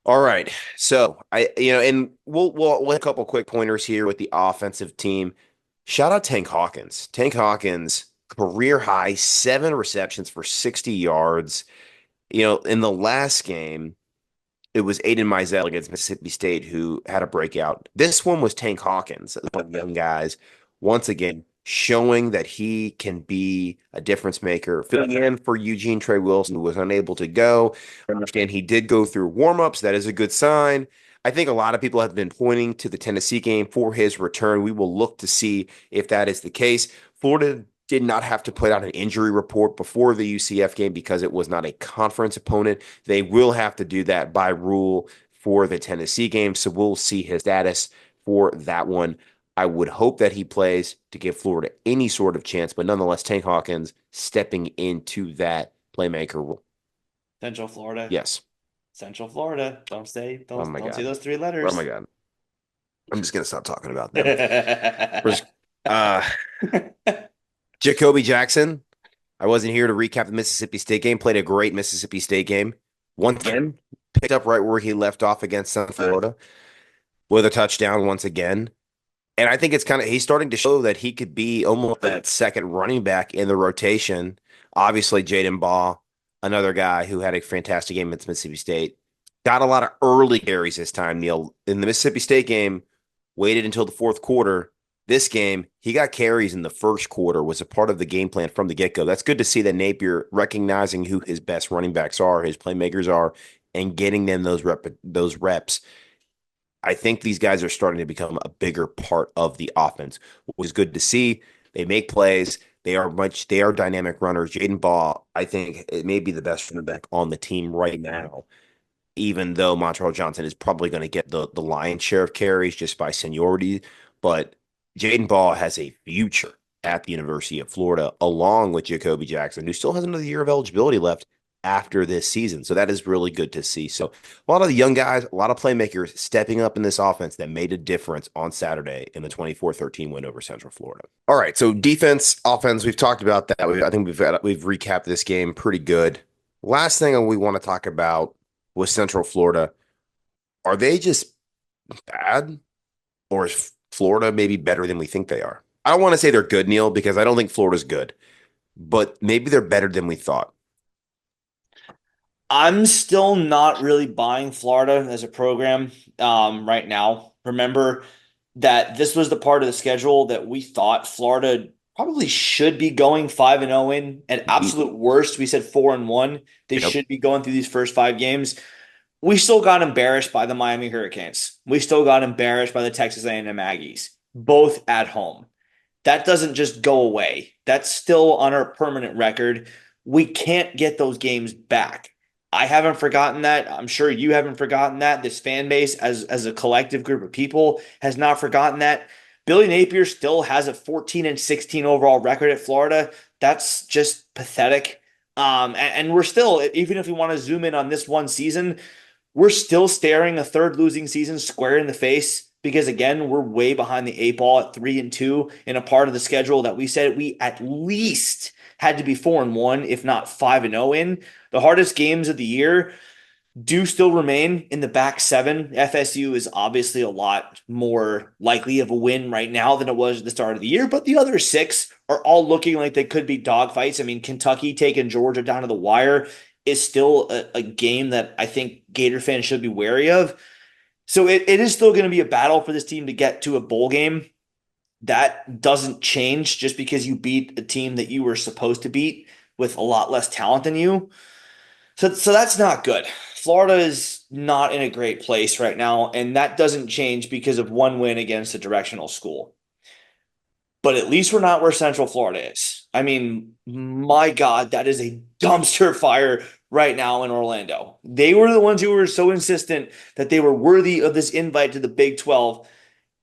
All right. So and we'll have a couple quick pointers here with the offensive team. Shout out Tank Hawkins. Tank Hawkins, career high, 7 receptions for 60 yards. In the last game, it was Aiden Mizell against Mississippi State who had a breakout. This one was Tank Hawkins, one of the young guys, once again showing that he can be a difference maker, filling in for Eugene Trey Wilson, who was unable to go. I understand he did go through warmups. That is a good sign. I think a lot of people have been pointing to the Tennessee game for his return. We will look to see if that is the case. Florida did not have to put out an injury report before the UCF game because it was not a conference opponent. They will have to do that by rule for the Tennessee game. So we'll see his status for that one. I would hope that he plays to give Florida any sort of chance, but nonetheless, Tank Hawkins stepping into that playmaker role. Central Florida. Yes. Central Florida. Don't say Oh my don't say God. those three Oh my letters. God. I'm just gonna stop talking about them. Uh, Jacoby Jackson. I wasn't here to recap the Mississippi State game. Played a great Mississippi State game. Once again, picked up right where he left off against South Florida with a touchdown once again. And I think he's starting to show that he could be almost that second running back in the rotation. Obviously, Jaden Baugh, another guy who had a fantastic game at Mississippi State, got a lot of early carries this time, Neil. In the Mississippi State game, waited until the fourth quarter. This game, he got carries in the first quarter, was a part of the game plan from the get-go. That's good to see that Napier recognizing who his best running backs are, his playmakers are, and getting them those reps. I think these guys are starting to become a bigger part of the offense, which is good to see. They make plays. They are dynamic runners. Jaden Ball, I think it may be the best running back on the team right now, even though Montreal Johnson is probably going to get the lion's share of carries just by seniority. But Jaden Ball has a future at the University of Florida, along with Jacoby Jackson, who still has another year of eligibility left after this season. So that is really good to see. So a lot of the young guys, a lot of playmakers stepping up in this offense that made a difference on Saturday in the 24-13 win over Central Florida. All right, so defense, offense, we've talked about that. I think we've recapped this game pretty good. Last thing we want to talk about with Central Florida, are they just bad, or is Florida maybe better than we think they are? I don't want to say they're good, Neil, because I don't think Florida's good, but maybe they're better than we thought. I'm still not really buying Florida as a program right now. Remember that this was the part of the schedule that we thought Florida probably should be going 5-0 in. At absolute worst, we said 4-1. They Yep. should be going through these first 5 games. We still got embarrassed by the Miami Hurricanes. We still got embarrassed by the Texas A&M Aggies, both at home. That doesn't just go away. That's still on our permanent record. We can't get those games back. I haven't forgotten that. I'm sure you haven't forgotten that. This fan base, as a collective group of people, has not forgotten that. Billy Napier still has a 14-16 overall record at Florida. That's just pathetic. And we're still, even if we want to zoom in on this one season, we're still staring a third losing season square in the face because again, we're way behind the eight ball at 3-2 in a part of the schedule that we said we at least had to be 4-1, if not 5-0 in. The hardest games of the year do still remain in the back seven. FSU is obviously a lot more likely of a win right now than it was at the start of the year, but the other six are all looking like they could be dogfights. I mean, Kentucky taking Georgia down to the wire is still a game that I think Gator fans should be wary of. So it is still going to be a battle for this team to get to a bowl game. That doesn't change just because you beat a team that you were supposed to beat with a lot less talent than you. So that's not good. Florida is not in a great place right now, and that doesn't change because of one win against a directional school. But at least we're not where Central Florida is. I mean, my God, that is a dumpster fire right now in Orlando. They were the ones who were so insistent that they were worthy of this invite to the Big 12.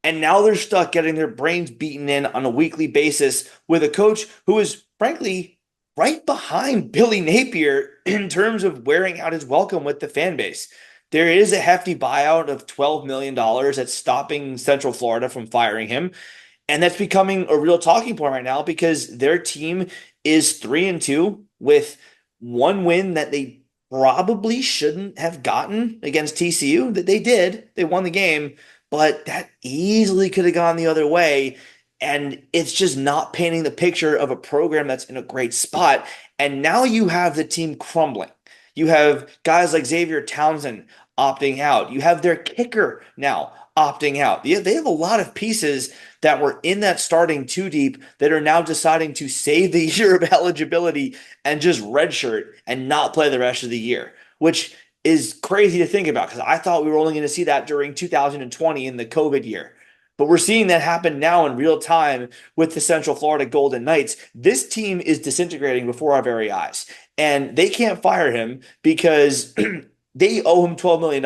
And now they're stuck getting their brains beaten in on a weekly basis with a coach who is, frankly, right behind Billy Napier in terms of wearing out his welcome with the fan base. There is a hefty buyout of $12 million that's stopping Central Florida from firing him. And that's becoming a real talking point right now because their team is 3-2 with one win that they probably shouldn't have gotten against TCU that they did. They won the game, but that easily could have gone the other way. And it's just not painting the picture of a program that's in a great spot. And now you have the team crumbling. You have guys like Xavier Townsend opting out. You have their kicker now opting out. They have a lot of pieces that were in that starting two deep that are now deciding to save the year of eligibility and just redshirt and not play the rest of the year, which is crazy to think about because I thought we were only going to see that during 2020 in the COVID year. But we're seeing that happen now in real time with the Central Florida Golden Knights. This team is disintegrating before our very eyes, and they can't fire him because they owe him $12 million.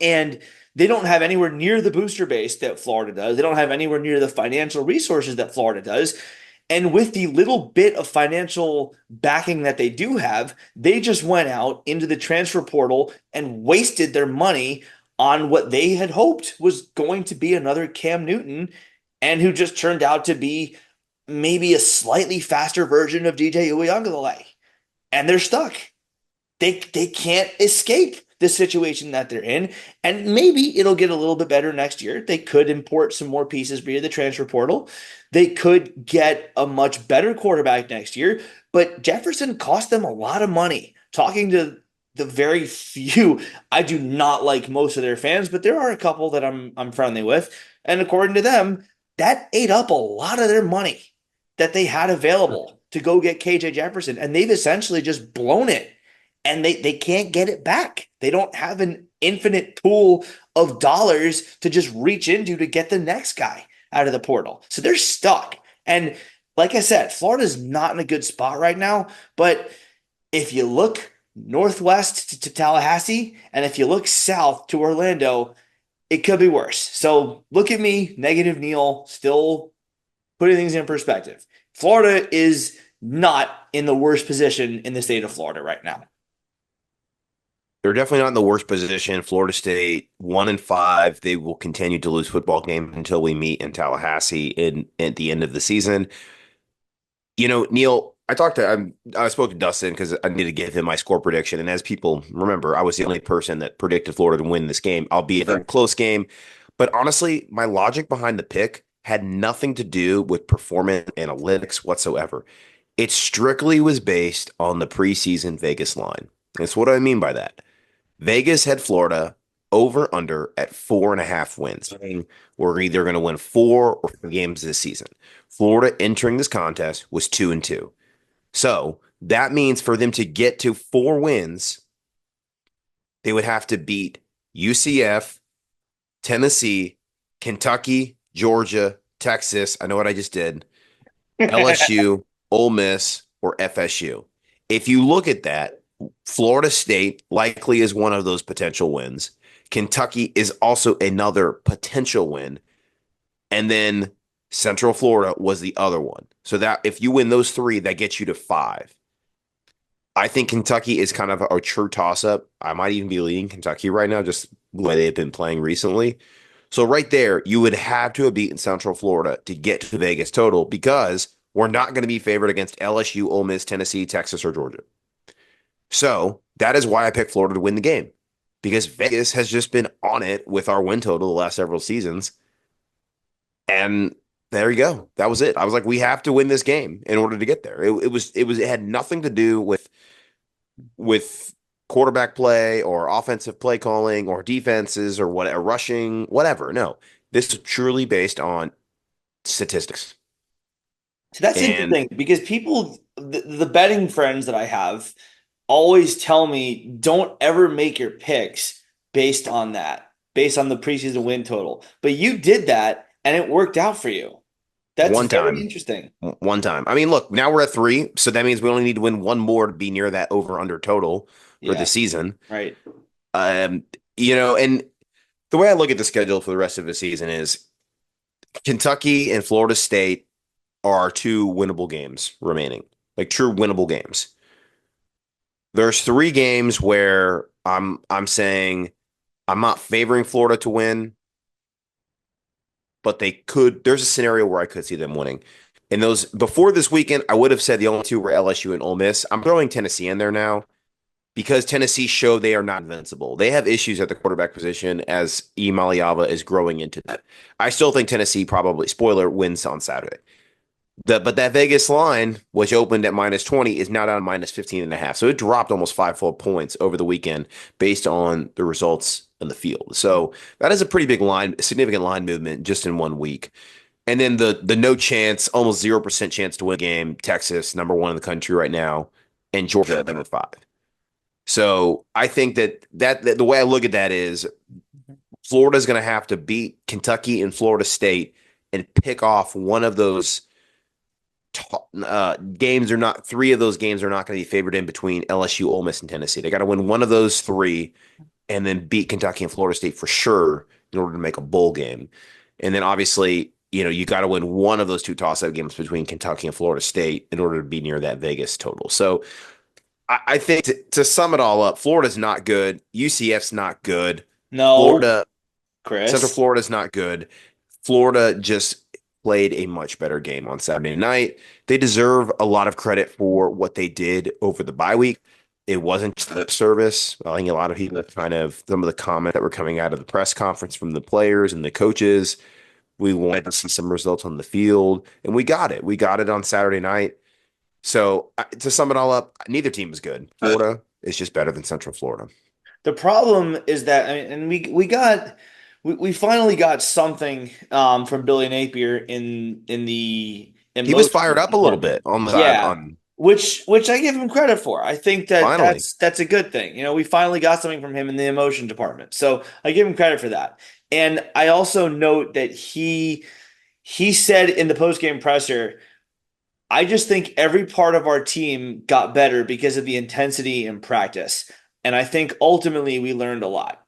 And they don't have anywhere near the booster base that Florida does. They don't have anywhere near the financial resources that Florida does. And with the little bit of financial backing that they do have, they just went out into the transfer portal and wasted their money on what they had hoped was going to be another Cam Newton and who just turned out to be maybe a slightly faster version of DJ Uiagalelei. And they're stuck. They can't escape the situation that they're in. And maybe it'll get a little bit better next year. They could import some more pieces via the transfer portal. They could get a much better quarterback next year. But Jefferson cost them a lot of money. Talking to the very few, I do not like most of their fans, but there are a couple that I'm friendly with. And according to them, that ate up a lot of their money that they had available to go get KJ Jefferson. And they've essentially just blown it and they can't get it back. They don't have an infinite pool of dollars to just reach into to get the next guy out of the portal. So they're stuck. And like I said, Florida's not in a good spot right now. But if you look northwest to Tallahassee and if you look south to Orlando, it could be worse. So look at me, negative Neil, still putting things in perspective. Florida is not in the worst position in the state of Florida right now. They're definitely not in the worst position. Florida State 1-5. They will continue to lose football games until we meet in Tallahassee at the end of the season. You know, Neil, I spoke to Dustin because I need to give him my score prediction. And as people remember, I was the only person that predicted Florida to win this game, albeit a very close game. But honestly, my logic behind the pick had nothing to do with performance analytics whatsoever. It strictly was based on the preseason Vegas line. That's what I mean by that. Vegas had Florida over under at 4.5 wins. Meaning we're either going to win 4 or 5 games this season. Florida entering this contest was 2-2. So that means for them to get to 4 wins, they would have to beat UCF, Tennessee, Kentucky, Georgia, Texas. I know what I just did. LSU, Ole Miss, or FSU. If you look at that, Florida State likely is one of those potential wins. Kentucky is also another potential win. And then Central Florida was the other one. So that if you win those three, that gets you to five. I think Kentucky is kind of a true toss up. I might even be leading Kentucky right now, just the way they've been playing recently. So right there, you would have to have beaten Central Florida to get to the Vegas total because we're not going to be favored against LSU, Ole Miss, Tennessee, Texas, or Georgia. So that is why I picked Florida to win the game because Vegas has just been on it with our win total the last several seasons. And there you go. That was it. I was like, we have to win this game in order to get there. It had nothing to do with quarterback play or offensive play calling or defenses or what rushing, whatever. No, this is truly based on statistics. So that's And interesting because the betting friends that I have always tell me don't ever make your picks based on that, based on the preseason win total. But you did that and it worked out for you. That's one very time, interesting. one time. I mean, look, now we're at three, so that means we only need to win one more to be near that over under total for the Yeah, season. right. Um, and the way I look at the schedule for the rest of the season is Kentucky and Florida State are two winnable games remaining, like true winnable games. There's three games where I'm saying I'm not favoring Florida to win, but they could. There's a scenario where I could see them winning. And those before this weekend, I would have said the only two were LSU and Ole Miss. I'm throwing Tennessee in there now because Tennessee showed they are not invincible. They have issues at the quarterback position as Maliava is growing into that. I still think Tennessee probably, spoiler, wins on Saturday. But that Vegas line, which opened at minus 20, is now down to minus 15 and a half. So it dropped almost 5 full points over the weekend based on the results in the field. So that is a pretty big line, significant line movement just in 1 week. And then the no chance, almost 0% chance to win a game, Texas, number one in the country right now, and Georgia, number five. So I think that the way I look at that is Florida's going to have to beat Kentucky and Florida State and pick off one of those games. Are not three of those games are not going to be favored in between LSU, Ole Miss, and Tennessee. They got to win one of those three and then beat Kentucky and Florida State for sure in order to make a bowl game. And then obviously, you got to win one of those two toss-up games between Kentucky and Florida State in order to be near that Vegas total. So I think to sum it all up, Florida's not good. UCF's not good. No, Florida, Central Chris. Florida's not good. Florida just played a much better game on Saturday night. They deserve a lot of credit for what they did over the bye week. It wasn't just lip service. I think a lot of people kind of some of the comments that were coming out of the press conference from the players and the coaches. We wanted to see some results on the field, and we got it. We got it on Saturday night. So to sum it all up, neither team is good. Florida is just better than Central Florida. The problem is that, and we finally got something from Billy Napier in the He was emotion fired up a little department. bit on the side Yeah, on which I give him credit for. I think that finally. that's a good thing. We finally got something from him in the emotion department, so I give him credit for that. And I also note that he said in the post-game presser, I just think every part of our team got better because of the intensity in practice. And I think ultimately we learned a lot.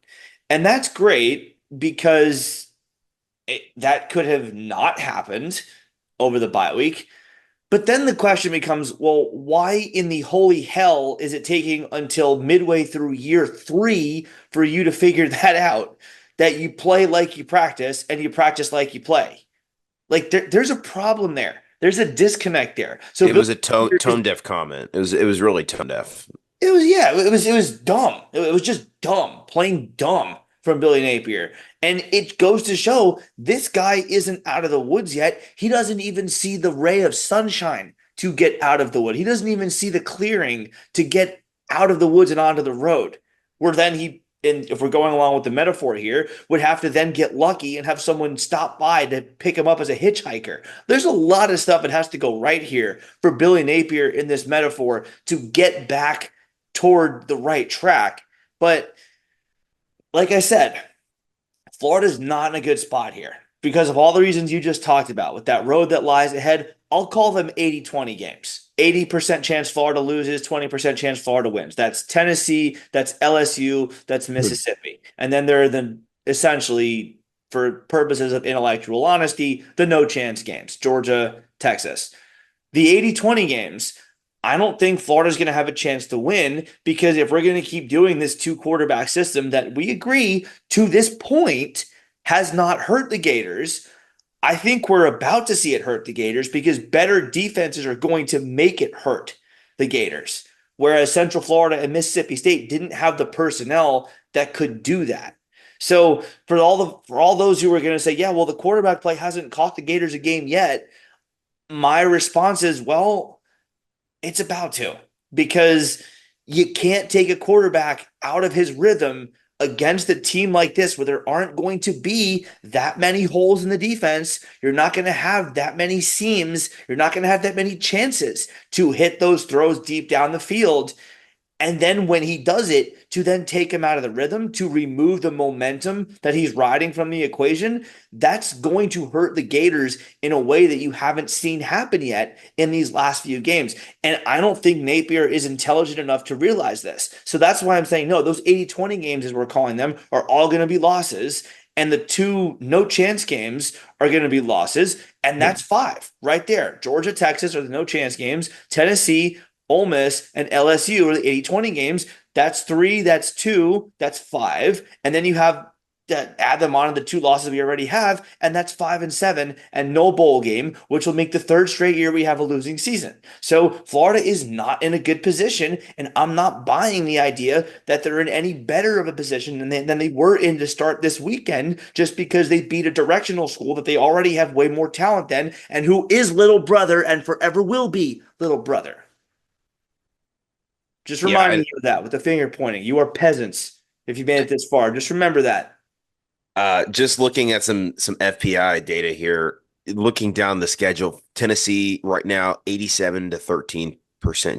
And that's great because that could have not happened over the bye week. But then the question becomes, well, why in the holy hell is it taking until midway through year three for you to figure that out? That you play like you practice and you practice like you play. Like there's a problem there. There's a disconnect there. So It Bill was a is tone deaf comment. It was really tone deaf. it was yeah, it was dumb. It was just dumb, plain dumb from Billy Napier. And it goes to show this guy isn't out of the woods yet. He doesn't even see the ray of sunshine to get out of the wood. He doesn't even see the clearing to get out of the woods and onto the road. Where then and if we're going along with the metaphor here, would have to then get lucky and have someone stop by to pick him up as a hitchhiker. There's a lot of stuff that has to go right here for Billy Napier in this metaphor to get back toward the right track. But like I said, Florida's not in a good spot here because of all the reasons you just talked about with that road that lies ahead. I'll call them 80-20 games. 80% chance Florida loses, 20% chance Florida wins. That's Tennessee, that's LSU, that's Mississippi. And then there are the essentially, for purposes of intellectual honesty, the no chance games, Georgia, Texas. The 80-20 games, I don't think Florida's going to have a chance to win because if we're going to keep doing this two quarterback system that we agree to this point has not hurt the Gators, I think we're about to see it hurt the Gators because better defenses are going to make it hurt the Gators. Whereas Central Florida and Mississippi State didn't have the personnel that could do that. So for all those who are going to say, yeah, well, the quarterback play hasn't cost the Gators a game yet, my response is, well, it's about to because you can't take a quarterback out of his rhythm against a team like this where there aren't going to be that many holes in the defense. You're not going to have that many seams. You're not going to have that many chances to hit those throws deep down the field. And then when he does it, to then take him out of the rhythm, to remove the momentum that he's riding from the equation, that's going to hurt the Gators in a way that you haven't seen happen yet in these last few games. And I don't think Napier is intelligent enough to realize this. So that's why I'm saying, no, those 80-20 games, as we're calling them, are all going to be losses. And the two no chance games are going to be losses. And that's five right there. Georgia, Texas are the no chance games. Tennessee, Ole Miss, and LSU are the 80-20 games. That's three, that's two, that's five. And then you have that add them on to the two losses we already have, and that's 5-7, and no bowl game, which will make the third straight year we have a losing season. So Florida is not in a good position, and I'm not buying the idea that they're in any better of a position than they were in to start this weekend just because they beat a directional school that they already have way more talent than, and who is little brother and forever will be little brother. Just Yeah, reminding you of that with the finger pointing. You are peasants if you made it this far. Just remember that. just looking at some FPI data here, looking down the schedule, Tennessee right now 87 to 13%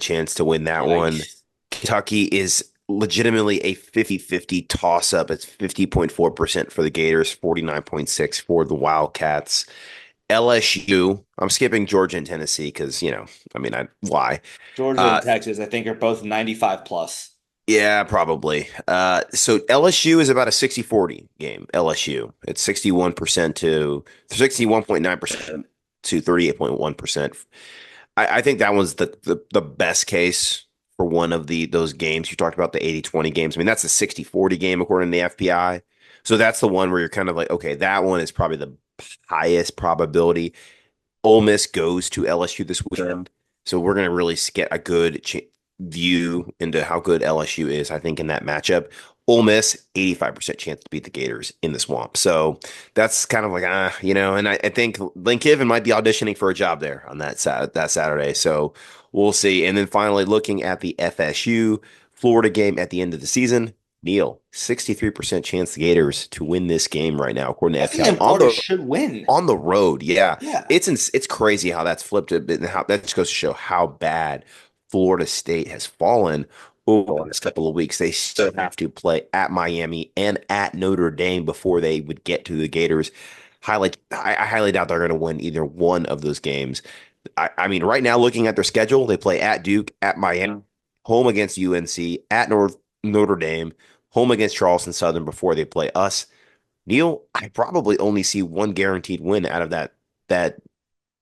chance to win that one. Yikes. Kentucky is legitimately a 50-50 toss up. It's 50.4% for the Gators, 49.6 for the Wildcats. LSU, I'm skipping Georgia and Tennessee because, I mean, why? Georgia and Uh, Texas, I think, are both 95 plus. yeah, probably. So LSU is about a 60-40 game. LSU. It's 61% to 61.9% to 38.1%. I think that was the best case for one of those games. You talked about the 80-20 games. I mean, that's a 60-40 game according to the FPI. So that's the one where you're kind of like, okay, that one is probably the highest probability. Ole Miss goes to LSU this weekend. So we're going to really get a good view into how good LSU is, I think, in that matchup. Ole Miss, 85% chance to beat the Gators in the swamp. So that's kind of like, and I think Lane Kiffin might be auditioning for a job there on that Saturday. So we'll see. And then finally, looking at the FSU Florida game at the end of the season, Neil, 63% chance the Gators to win this game right now, according to I think FPI then Florida should win. on the road. Yeah. Yeah. It's crazy how that's flipped a bit and how that just goes to show how bad Florida State has fallen over the last couple of weeks. They still have to play at Miami and at Notre Dame before they would get to the Gators. I highly doubt they're going to win either one of those games. I mean, right now, looking at their schedule, they play at Duke, at Miami, home against UNC, at Notre Dame, home against Charleston Southern before they play us. Neil, I probably only see one guaranteed win out of that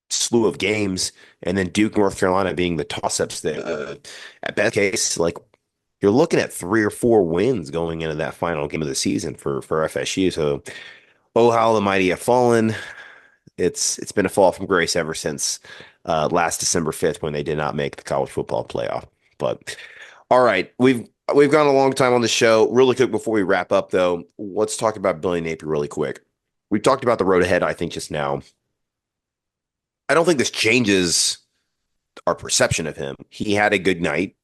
slew of games, and then Duke, North Carolina being the toss-ups there. At best case, like you're looking at 3 or 4 wins going into that final game of the season for FSU. So, oh, how the mighty have fallen. It's been a fall from grace ever since last December 5th when they did not make the college football playoff. But all right, we've gone a long time on the show. Really quick before we wrap up, though, let's talk about Billy Napier really quick. We talked about the road ahead, I think, just now. I don't think this changes our perception of him. He had a good night.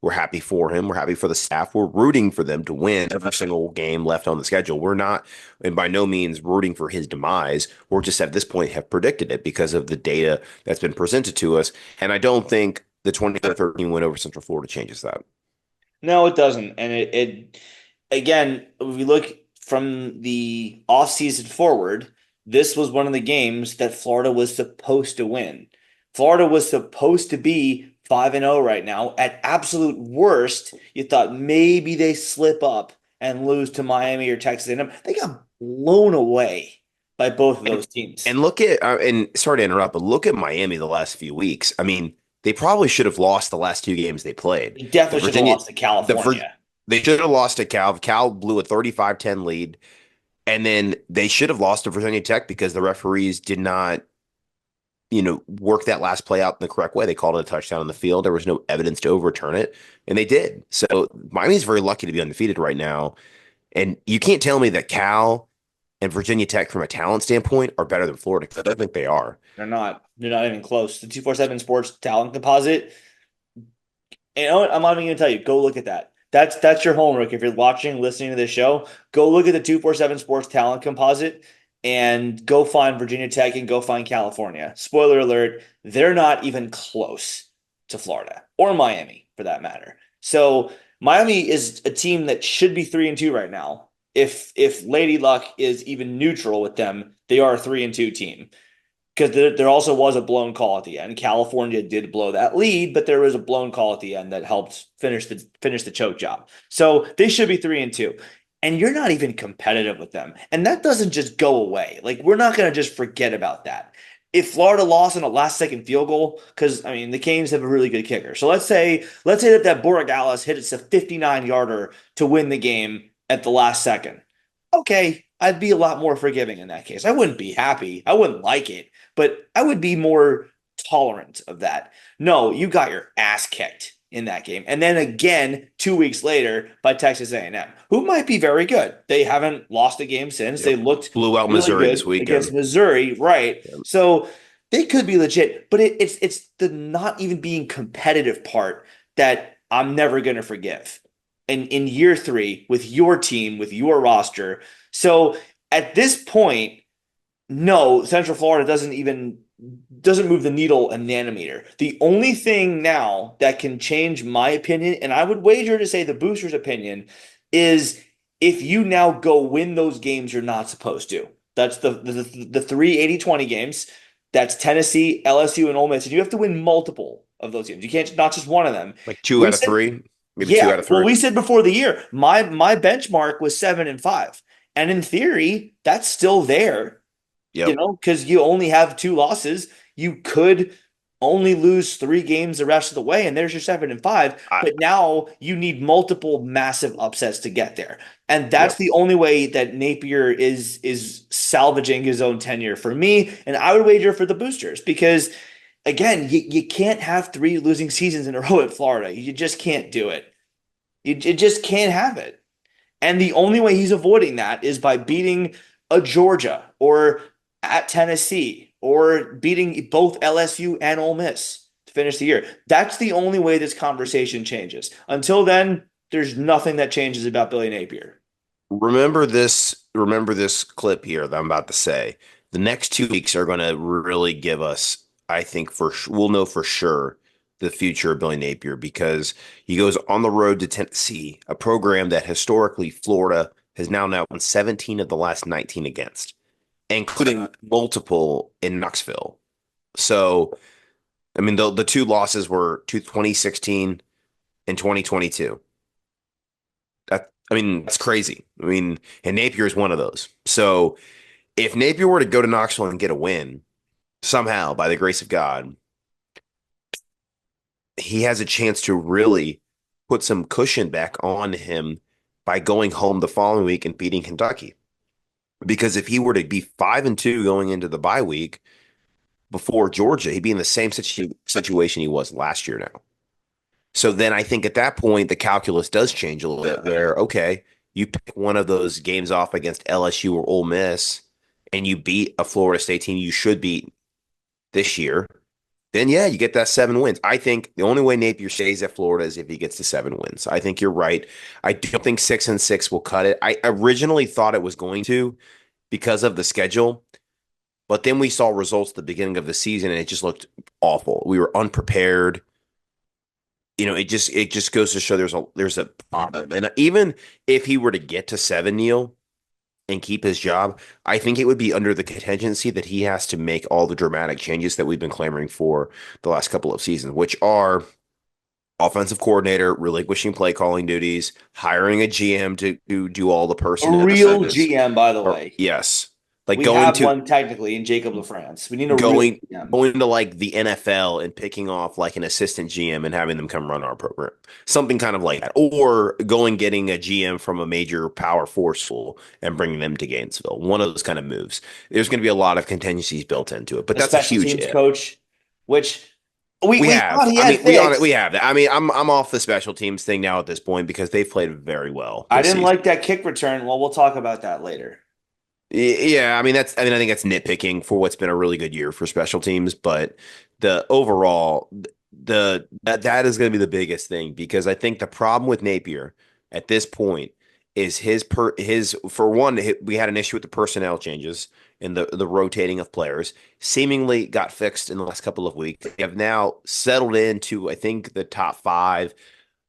We're happy for him. We're happy for the staff. We're rooting for them to win every single game left on the schedule. We're not, and by no means, rooting for his demise. We're just at this point have predicted it because of the data that's been presented to us. And I don't think the 2013 win over Central Florida changes that. No, it doesn't. And it again, if we look from the offseason forward, this was one of the games that Florida was supposed to win. Florida was supposed to be 5-0 right now. At absolute worst, you thought maybe they slip up and lose to Miami or Texas A&M. They got blown away by both of And those teams. and look at and sorry to interrupt, but look at Miami the last few weeks. I mean, they probably should have lost the last two games they played. They The definitely should have Virginia, lost to the Vir- California. they should have lost to Cal. Cal blew a 35-10 lead, and then they should have lost to Virginia Tech because the referees did not, work that last play out in the correct way. They called it a touchdown on the field. There was no evidence to overturn it, and they did. So Miami's very lucky to be undefeated right now. And you can't tell me that Cal and Virginia Tech, from a talent standpoint, are better than Florida, because I don't think they are. They're not. They're not even close. The 247 Sports talent composite. You know what? I'm not even going to tell you. Go look at that. That's your homework. If you're watching, listening to this show, go look at the 247 Sports talent composite and go find Virginia Tech and go find California. Spoiler alert, they're not even close to Florida or Miami for that matter. So Miami is a team that should be 3-2 right now. If Lady Luck is even neutral with them, they are a 3-2 team because there also was a blown call at the end. California did blow that lead, but there was a blown call at the end that helped finish the choke job. So they should be 3-2. And you're not even competitive with them. And that doesn't just go away. Like, we're not going to just forget about that. If Florida lost on a last second field goal, because I mean the Canes have a really good kicker. So let's say that Borregales hit us a 59 yarder to win the game at the last second. Okay, I'd be a lot more forgiving in that case. I wouldn't be happy. I wouldn't like it, but I would be more tolerant of that. No, you got your ass kicked in that game. And then again 2 weeks later by Texas A&M, who might be very good. They haven't lost a game since. They Yep. looked Blew out really Missouri this good against weekend. Missouri, right? Yep. So they could be legit, but it's the not even being competitive part that I'm never going to forgive. In year three with your team, with your roster. So at this point, no, Central Florida doesn't move the needle a nanometer. The only thing now that can change my opinion, and I would wager to say the boosters' opinion, is if you now go win those games you're not supposed to. That's the three 80-20 games. That's Tennessee, LSU, and Ole Miss. And you have to win multiple of those games. You can't not just one of them. Like two We out of said three, maybe two yeah, out of well, three. we said before the year, my benchmark was 7-5. And in theory, that's still there, Yep. because you only have two losses. You could only lose three games the rest of the way, and there's your 7-5. I, But now you need multiple massive upsets to get there. And that's yep. the only way that Napier is salvaging his own tenure for me. And I would wager for the boosters because again, you can't have three losing seasons in a row at Florida. You just can't do it. You just can't have it. And the only way he's avoiding that is by beating a Georgia or at Tennessee or beating both LSU and Ole Miss to finish the year. That's the only way this conversation changes. Until then, there's nothing that changes about Billy Napier. Remember this. Remember this clip here that I'm about to say. The next 2 weeks are going to really give us, I think, we'll know for sure the future of Billy Napier, because he goes on the road to Tennessee, a program that historically Florida has now won 17 of the last 19 against, including multiple in Knoxville. So, I mean, the two losses were 2016 and 2022. I mean, that's crazy. I mean, and Napier is one of those. So if Napier were to go to Knoxville and get a win somehow, by the grace of God, he has a chance to really put some cushion back on him by going home the following week and beating Kentucky. Because if he were to be 5-2 going into the bye week before Georgia, he'd be in the same situation he was last year now. So then I think at that point, the calculus does change a little bit where, okay, you pick one of those games off against LSU or Ole Miss and you beat a Florida State team you should beat this year, then yeah, you get that 7 wins. I think the only way Napier stays at Florida is if he gets to 7 wins. I think you're right. I don't think 6-6 will cut it. I originally thought it was going to because of the schedule, but then we saw results at the beginning of the season and it just looked awful. We were unprepared. It just goes to show there's a problem. And even if he were to get to 7, Neil, and keep his job, I think it would be under the contingency that he has to make all the dramatic changes that we've been clamoring for the last couple of seasons, which are offensive coordinator relinquishing play calling duties, hiring a GM to do all the A personnel real decisions. GM, by the Or way. yes, like We have one technically in Jacob LaFrance. We need a real going GM. going to like the NFL and picking off like an assistant GM and having them come run our program. Something kind of like that. Or going getting a GM from a major power four school and bringing them to Gainesville. One of those kind of moves. There's going to be a lot of contingencies built into it, but A that's a special huge teams if. coach, which We we thought have. he I had mean, we fixed. have that. I mean, I'm off the special teams thing now at this point because they've played very well I this didn't season. like that kick return. Well, we'll talk about that later. Yeah, I think that's nitpicking for what's been a really good year for special teams, but the overall that is going to be the biggest thing because I think the problem with Napier at this point is his for one we had an issue with the personnel changes and the rotating of players seemingly got fixed in the last couple of weeks. They have now settled into I think the top five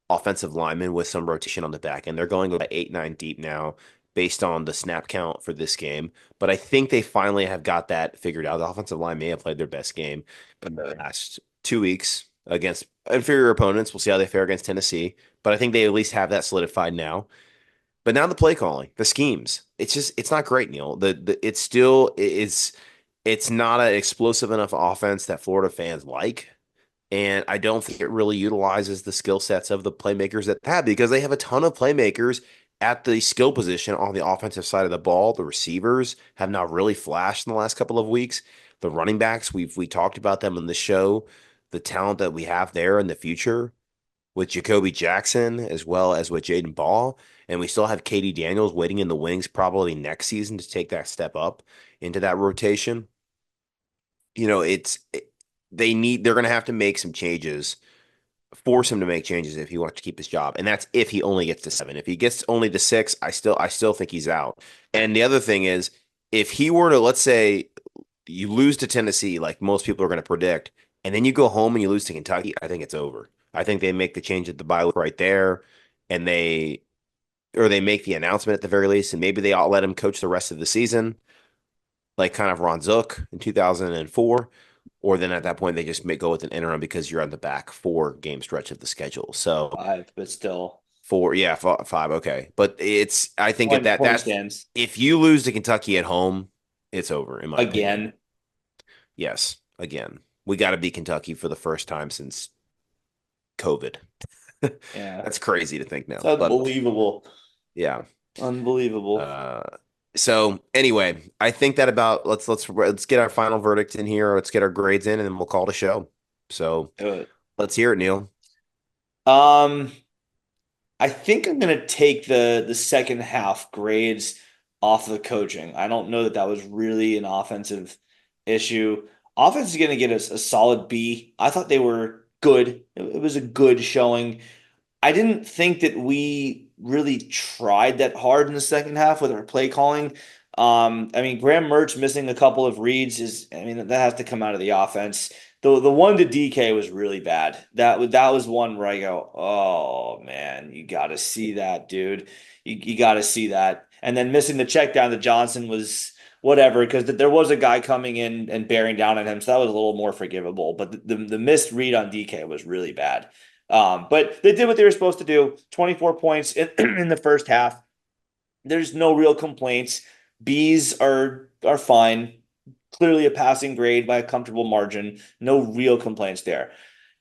offensive linemen with some rotation on the back end. They're going about 8, 9 deep now based on the snap count for this game. But I think they finally have got that figured out. The offensive line may have played their best game in the last 2 weeks against inferior opponents. We'll see how they fare against Tennessee. But I think they at least have that solidified now. But now the play calling, the schemes, it's not great, Neil. It's still it's not an explosive enough offense that Florida fans like. And I don't think it really utilizes the skill sets of the playmakers that they have because they have a ton of playmakers at the skill position on the offensive side of the ball. The receivers have not really flashed in the last couple of weeks. The running backs, we talked about them in the show, the talent that we have there in the future with Jacoby Jackson as well as with Jaden Ball. And we still have Katie Daniels waiting in the wings probably next season to take that step up into that rotation. You know, they're going to have to make some changes, force him to make changes if he wants to keep his job, and that's if he only gets to 7. If he gets only to 6, I still think he's out. And the other thing is, if he were to, let's say, you lose to Tennessee, like most people are going to predict, and then you go home and you lose to Kentucky, I think it's over. I think they make the change at the bye week right there, and they make the announcement at the very least, and maybe they all let him coach the rest of the season, like kind of Ron Zook in 2004. Or then at that point, they just may go with an interim because you're on the back 4 game stretch of the schedule. So Five, but still, four, yeah, 5, okay. But I think at point that's stands if you lose to Kentucky at home, it's over, in my opinion. again. Yes, again, we got to beat Kentucky for the first time since COVID. Yeah, That's crazy to think it's now, but unbelievable. yeah. Unbelievable. Uh, so anyway, I think that about let's get our final verdict in here. Let's get our grades in, and then we'll call it a show. So Do it. let's hear it, Neil. Um, I think I'm gonna take the second half grades off of the coaching. I don't know that that was really an offensive issue. Offense is gonna get us a solid B. I thought they were good. It was a good showing. I didn't think that we really tried that hard in the second half with our play calling. I mean, Graham Mertz missing a couple of reads I mean, that has to come out of the offense. The one to DK was really bad. That was one where I go, oh man, you got to see that, dude. You got to see that. And then missing the check down to Johnson was whatever because there was a guy coming in and bearing down on him, so that was a little more forgivable. But the missed read on DK was really bad. But they did what they were supposed to do. 24 points in the first half. There's no real complaints. B's are fine. Clearly a passing grade by a comfortable margin. No real complaints there.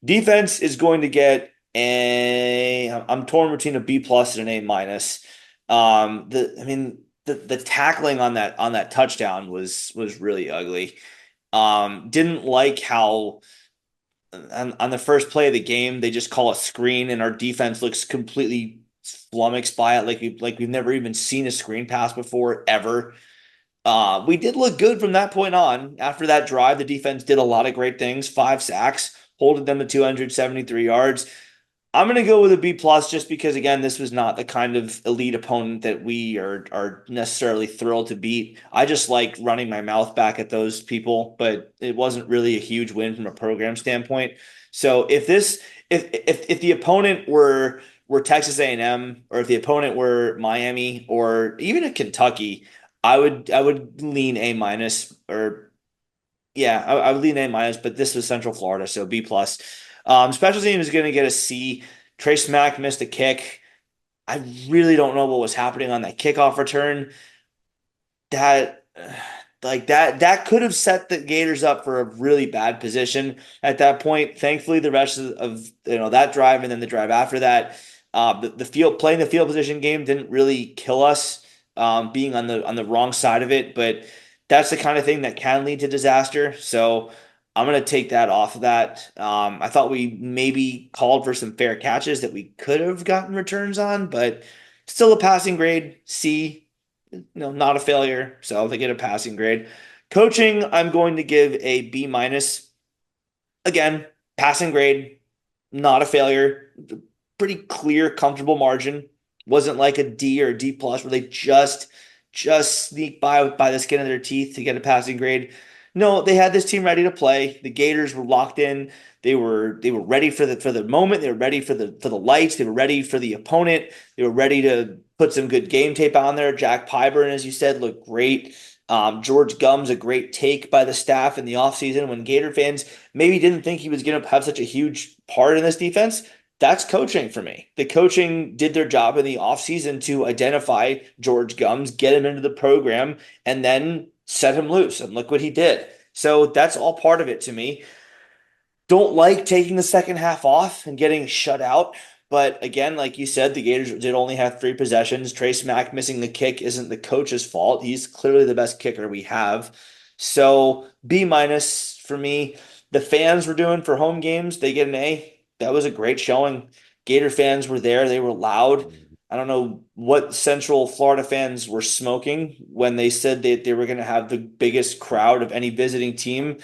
Defense is going to get I'm torn between a B plus and an A minus. I mean the tackling on that touchdown was really ugly. Didn't like how on the first play of the game, they just call a screen, and our defense looks completely flummoxed by it, like we've never even seen a screen pass before ever. We did look good from that point on. After that drive, the defense did a lot of great things. 5 sacks, holding them to 273 yards. I'm going to go with a B plus just because again, this was not the kind of elite opponent that we are necessarily thrilled to beat. I just like running my mouth back at those people, but it wasn't really a huge win from a program standpoint. So if the opponent were Texas A&M or if the opponent were Miami or even a Kentucky, I would lean A minus, or yeah, I would lean A minus, but this was Central Florida, so B plus. Special team is going to get a C. Trace Mack missed a kick. I really don't know what was happening on that kickoff return. That that could have set the Gators up for a really bad position at that point. Thankfully, the rest of that drive and then the drive after that, the field playing the field position game didn't really kill us, being on the wrong side of it. But that's the kind of thing that can lead to disaster. So I'm gonna take that off of that. I thought we maybe called for some fair catches that we could have gotten returns on, but still a passing grade C. Not a failure, so they get a passing grade. Coaching, I'm going to give a B minus. Again, passing grade, not a failure. Pretty clear, comfortable margin. Wasn't like a D or a D plus where they just sneak by the skin of their teeth to get a passing grade. No, they had this team ready to play. The Gators were locked in. They were ready for the moment. They were ready for the lights. They were ready for the opponent. They were ready to put some good game tape on there. Jack Pyburn, as you said, looked great. George Gumm's a great take by the staff in the offseason when Gator fans maybe didn't think he was going to have such a huge part in this defense. That's coaching for me. The coaching did their job in the offseason to identify George Gums, get him into the program, and then set him loose. And look what he did. So that's all part of it to me. Don't like taking the second half off and getting shut out. But again, like you said, the Gators did only have 3 possessions. Trace Mack missing the kick isn't the coach's fault. He's clearly the best kicker we have. So B minus for me. The fans were doing for home games, they get an A. That was a great showing. Gator fans were there. They were loud. I don't know what Central Florida fans were smoking when they said that they were going to have the biggest crowd of any visiting team.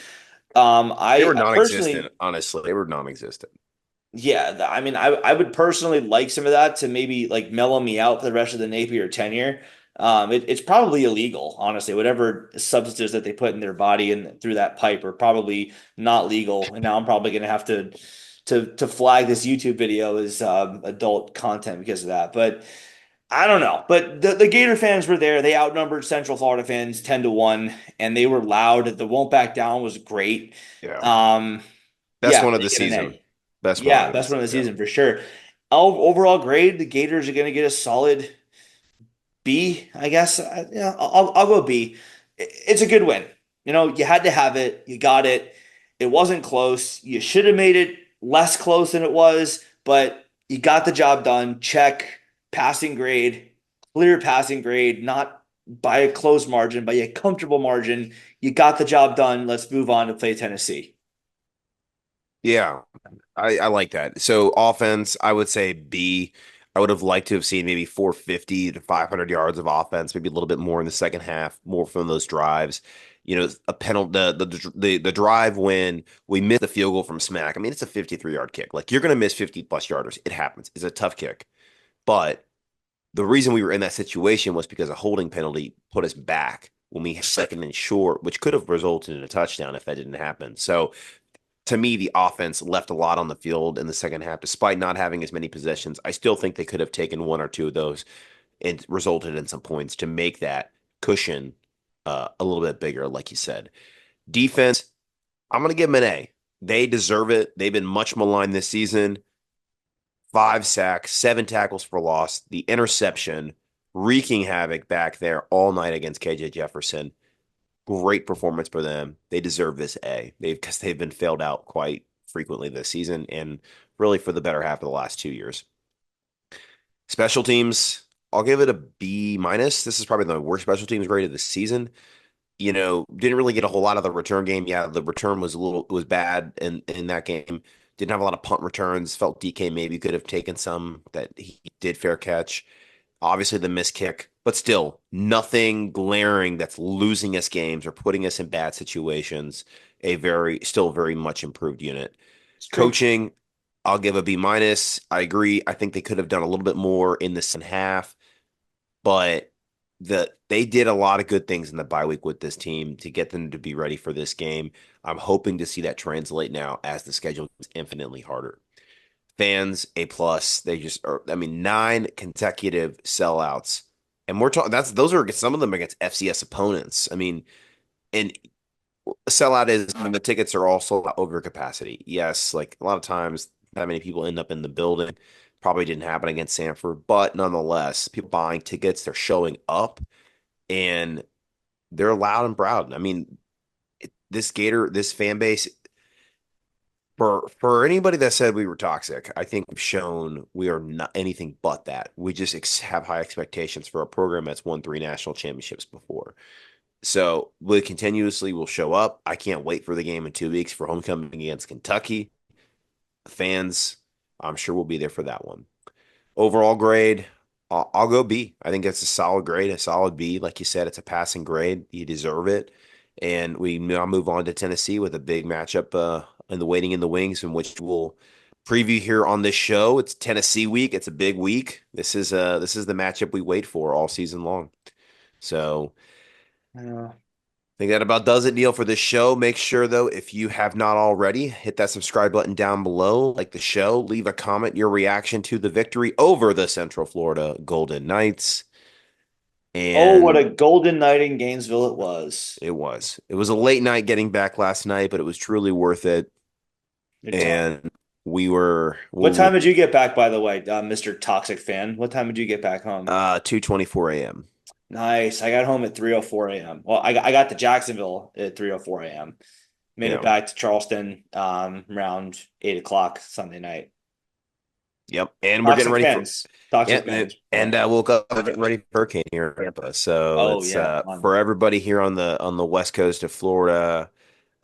They were I non-existent, personally, honestly. They were non-existent. yeah, I mean, I would personally like some of that to maybe like mellow me out for the rest of the Napier tenure. It's probably illegal, honestly. Whatever substances that they put in their body and through that pipe are probably not legal. And now I'm probably going to have to flag this YouTube video as adult content because of that. But I don't know. But the Gator fans were there. They outnumbered Central Florida fans 10-1, and they were loud. The won't back down was great. Yeah. Um, Best yeah, one of they the get an season. A. Best one Yeah, of the best one of the season. season for sure. Overall grade, the Gators are going to get a solid B, I guess. Yeah, I'll go B. It's a good win. You had to have it. You got it. It wasn't close. You should have made it less close than it was, but you got the job done. Check. Passing grade, clear passing grade, not by a close margin, by a comfortable margin. You got the job done. Let's move on to play Tennessee. Yeah. I like that. So offense, I would say B. I would have liked to have seen maybe 450 to 500 yards of offense, maybe a little bit more in the second half, more from those drives. A penalty, the drive when we missed the field goal from Smack. I mean, it's a 53-yard kick. Like you're going to miss 50 plus yarders. It happens. It's a tough kick. But the reason we were in that situation was because a holding penalty put us back when we had second and short, which could have resulted in a touchdown if that didn't happen. So to me, the offense left a lot on the field in the second half, despite not having as many possessions. I still think they could have taken one or two of those and resulted in some points to make that cushion a little bit bigger, like you said. Defense, I'm going to give them an A. They deserve it. They've been much maligned this season. 5 sacks, 7 tackles for loss, the interception, wreaking havoc back there all night against KJ Jefferson. Great performance for them. They deserve this A. They've been failed out quite frequently this season and really for the better half of the last 2 years. Special teams, I'll give it a B minus. This is probably the worst special teams grade of the season. Didn't really get a whole lot of the return game. Yeah, the return was bad in that game. Didn't have a lot of punt returns. Felt DK maybe could have taken some that he did fair catch. Obviously the missed kick, but still nothing glaring that's losing us games or putting us in bad situations. Still very much improved unit. It's true. Coaching, I'll give a B minus. I agree. I think they could have done a little bit more in the second half, but they did a lot of good things in the bye week with this team to get them to be ready for this game. I'm hoping to see that translate now as the schedule is infinitely harder. Fans, A plus. They just are, I mean, 9 consecutive sellouts And we're talking those are some of them against FCS opponents. I mean, and a sellout is when the tickets are all sold out over capacity. Yes, like a lot of times that many people end up in the building. Probably didn't happen against Sanford, but nonetheless, people buying tickets, they're showing up and they're loud and proud. I mean, this fan base, for anybody that said we were toxic, I think we've shown we are not anything but that. We just have high expectations for a program that's won 3 national championships before. So we continuously will show up. I can't wait for the game in 2 weeks for homecoming against Kentucky. Fans, I'm sure we'll be there for that one. Overall grade, I'll go B. I think that's a solid grade, a solid B. Like you said, it's a passing grade. You deserve it. And we now move on to Tennessee with a big matchup in the waiting in the wings, in which we'll preview here on this show. It's Tennessee week. It's a big week. This is the matchup we wait for all season long. So Yeah. I think that about does it, Neil, for this show. Make sure, though, if you have not already, hit that subscribe button down below, like the show, leave a comment, your reaction to the victory over the Central Florida Golden Knights. Oh, what a And golden night in Gainesville it was. it was a late night getting back last night, but it was truly worth it. It's And we were What time did you get back, by the way, Mr. Toxic Fan? What time did you get back home? 2:24 a.m. Nice. I got home at 3:04 a.m. Well, I got to Jacksonville at 3:04 a.m. Made it Yeah. back to Charleston around 8 o'clock Sunday night. Yep. And we're getting Toxic ready for fans. yeah, Toxic and, fans. and But, we'll go get ready for hurricane here in Tampa. So oh it's yeah, fun. for everybody here on the west coast of Florida.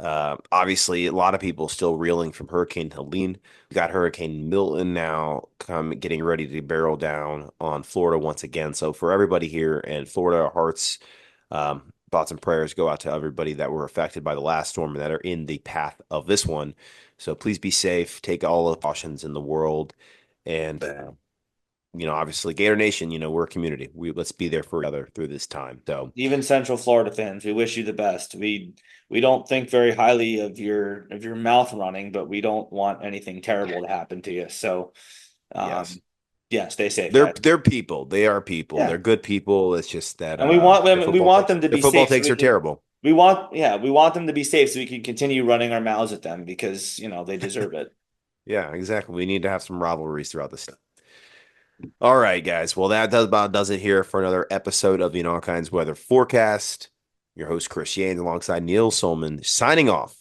Obviously, a lot of people still reeling from Hurricane Helene. We got Hurricane Milton now getting ready to barrel down on Florida once again. So for everybody here in Florida, our hearts, thoughts and prayers go out to everybody that were affected by the last storm and that are in the path of this one. So please be safe. Take all the cautions in the world, and obviously, Gator Nation. We're a community. Let's be there for each other through this time. So Even Central Florida fans, we wish you the best. We don't think very highly of your mouth running, but we don't want anything terrible to happen to you. So, yes. um, yeah, stay safe, They're guys. they're people. They are people. Yeah, They're good people. It's just that and we want their them. We football want takes them to their be football safe, so takes we are can. terrible. We want them to be safe, so we can continue running our mouths at them because they deserve it. Yeah, exactly. We need to have some rivalries throughout the state. All right, guys. Well, that does it here for another episode of the All Kinds Weather Forecast. Your host Chris Yanes alongside Neil Solman signing off.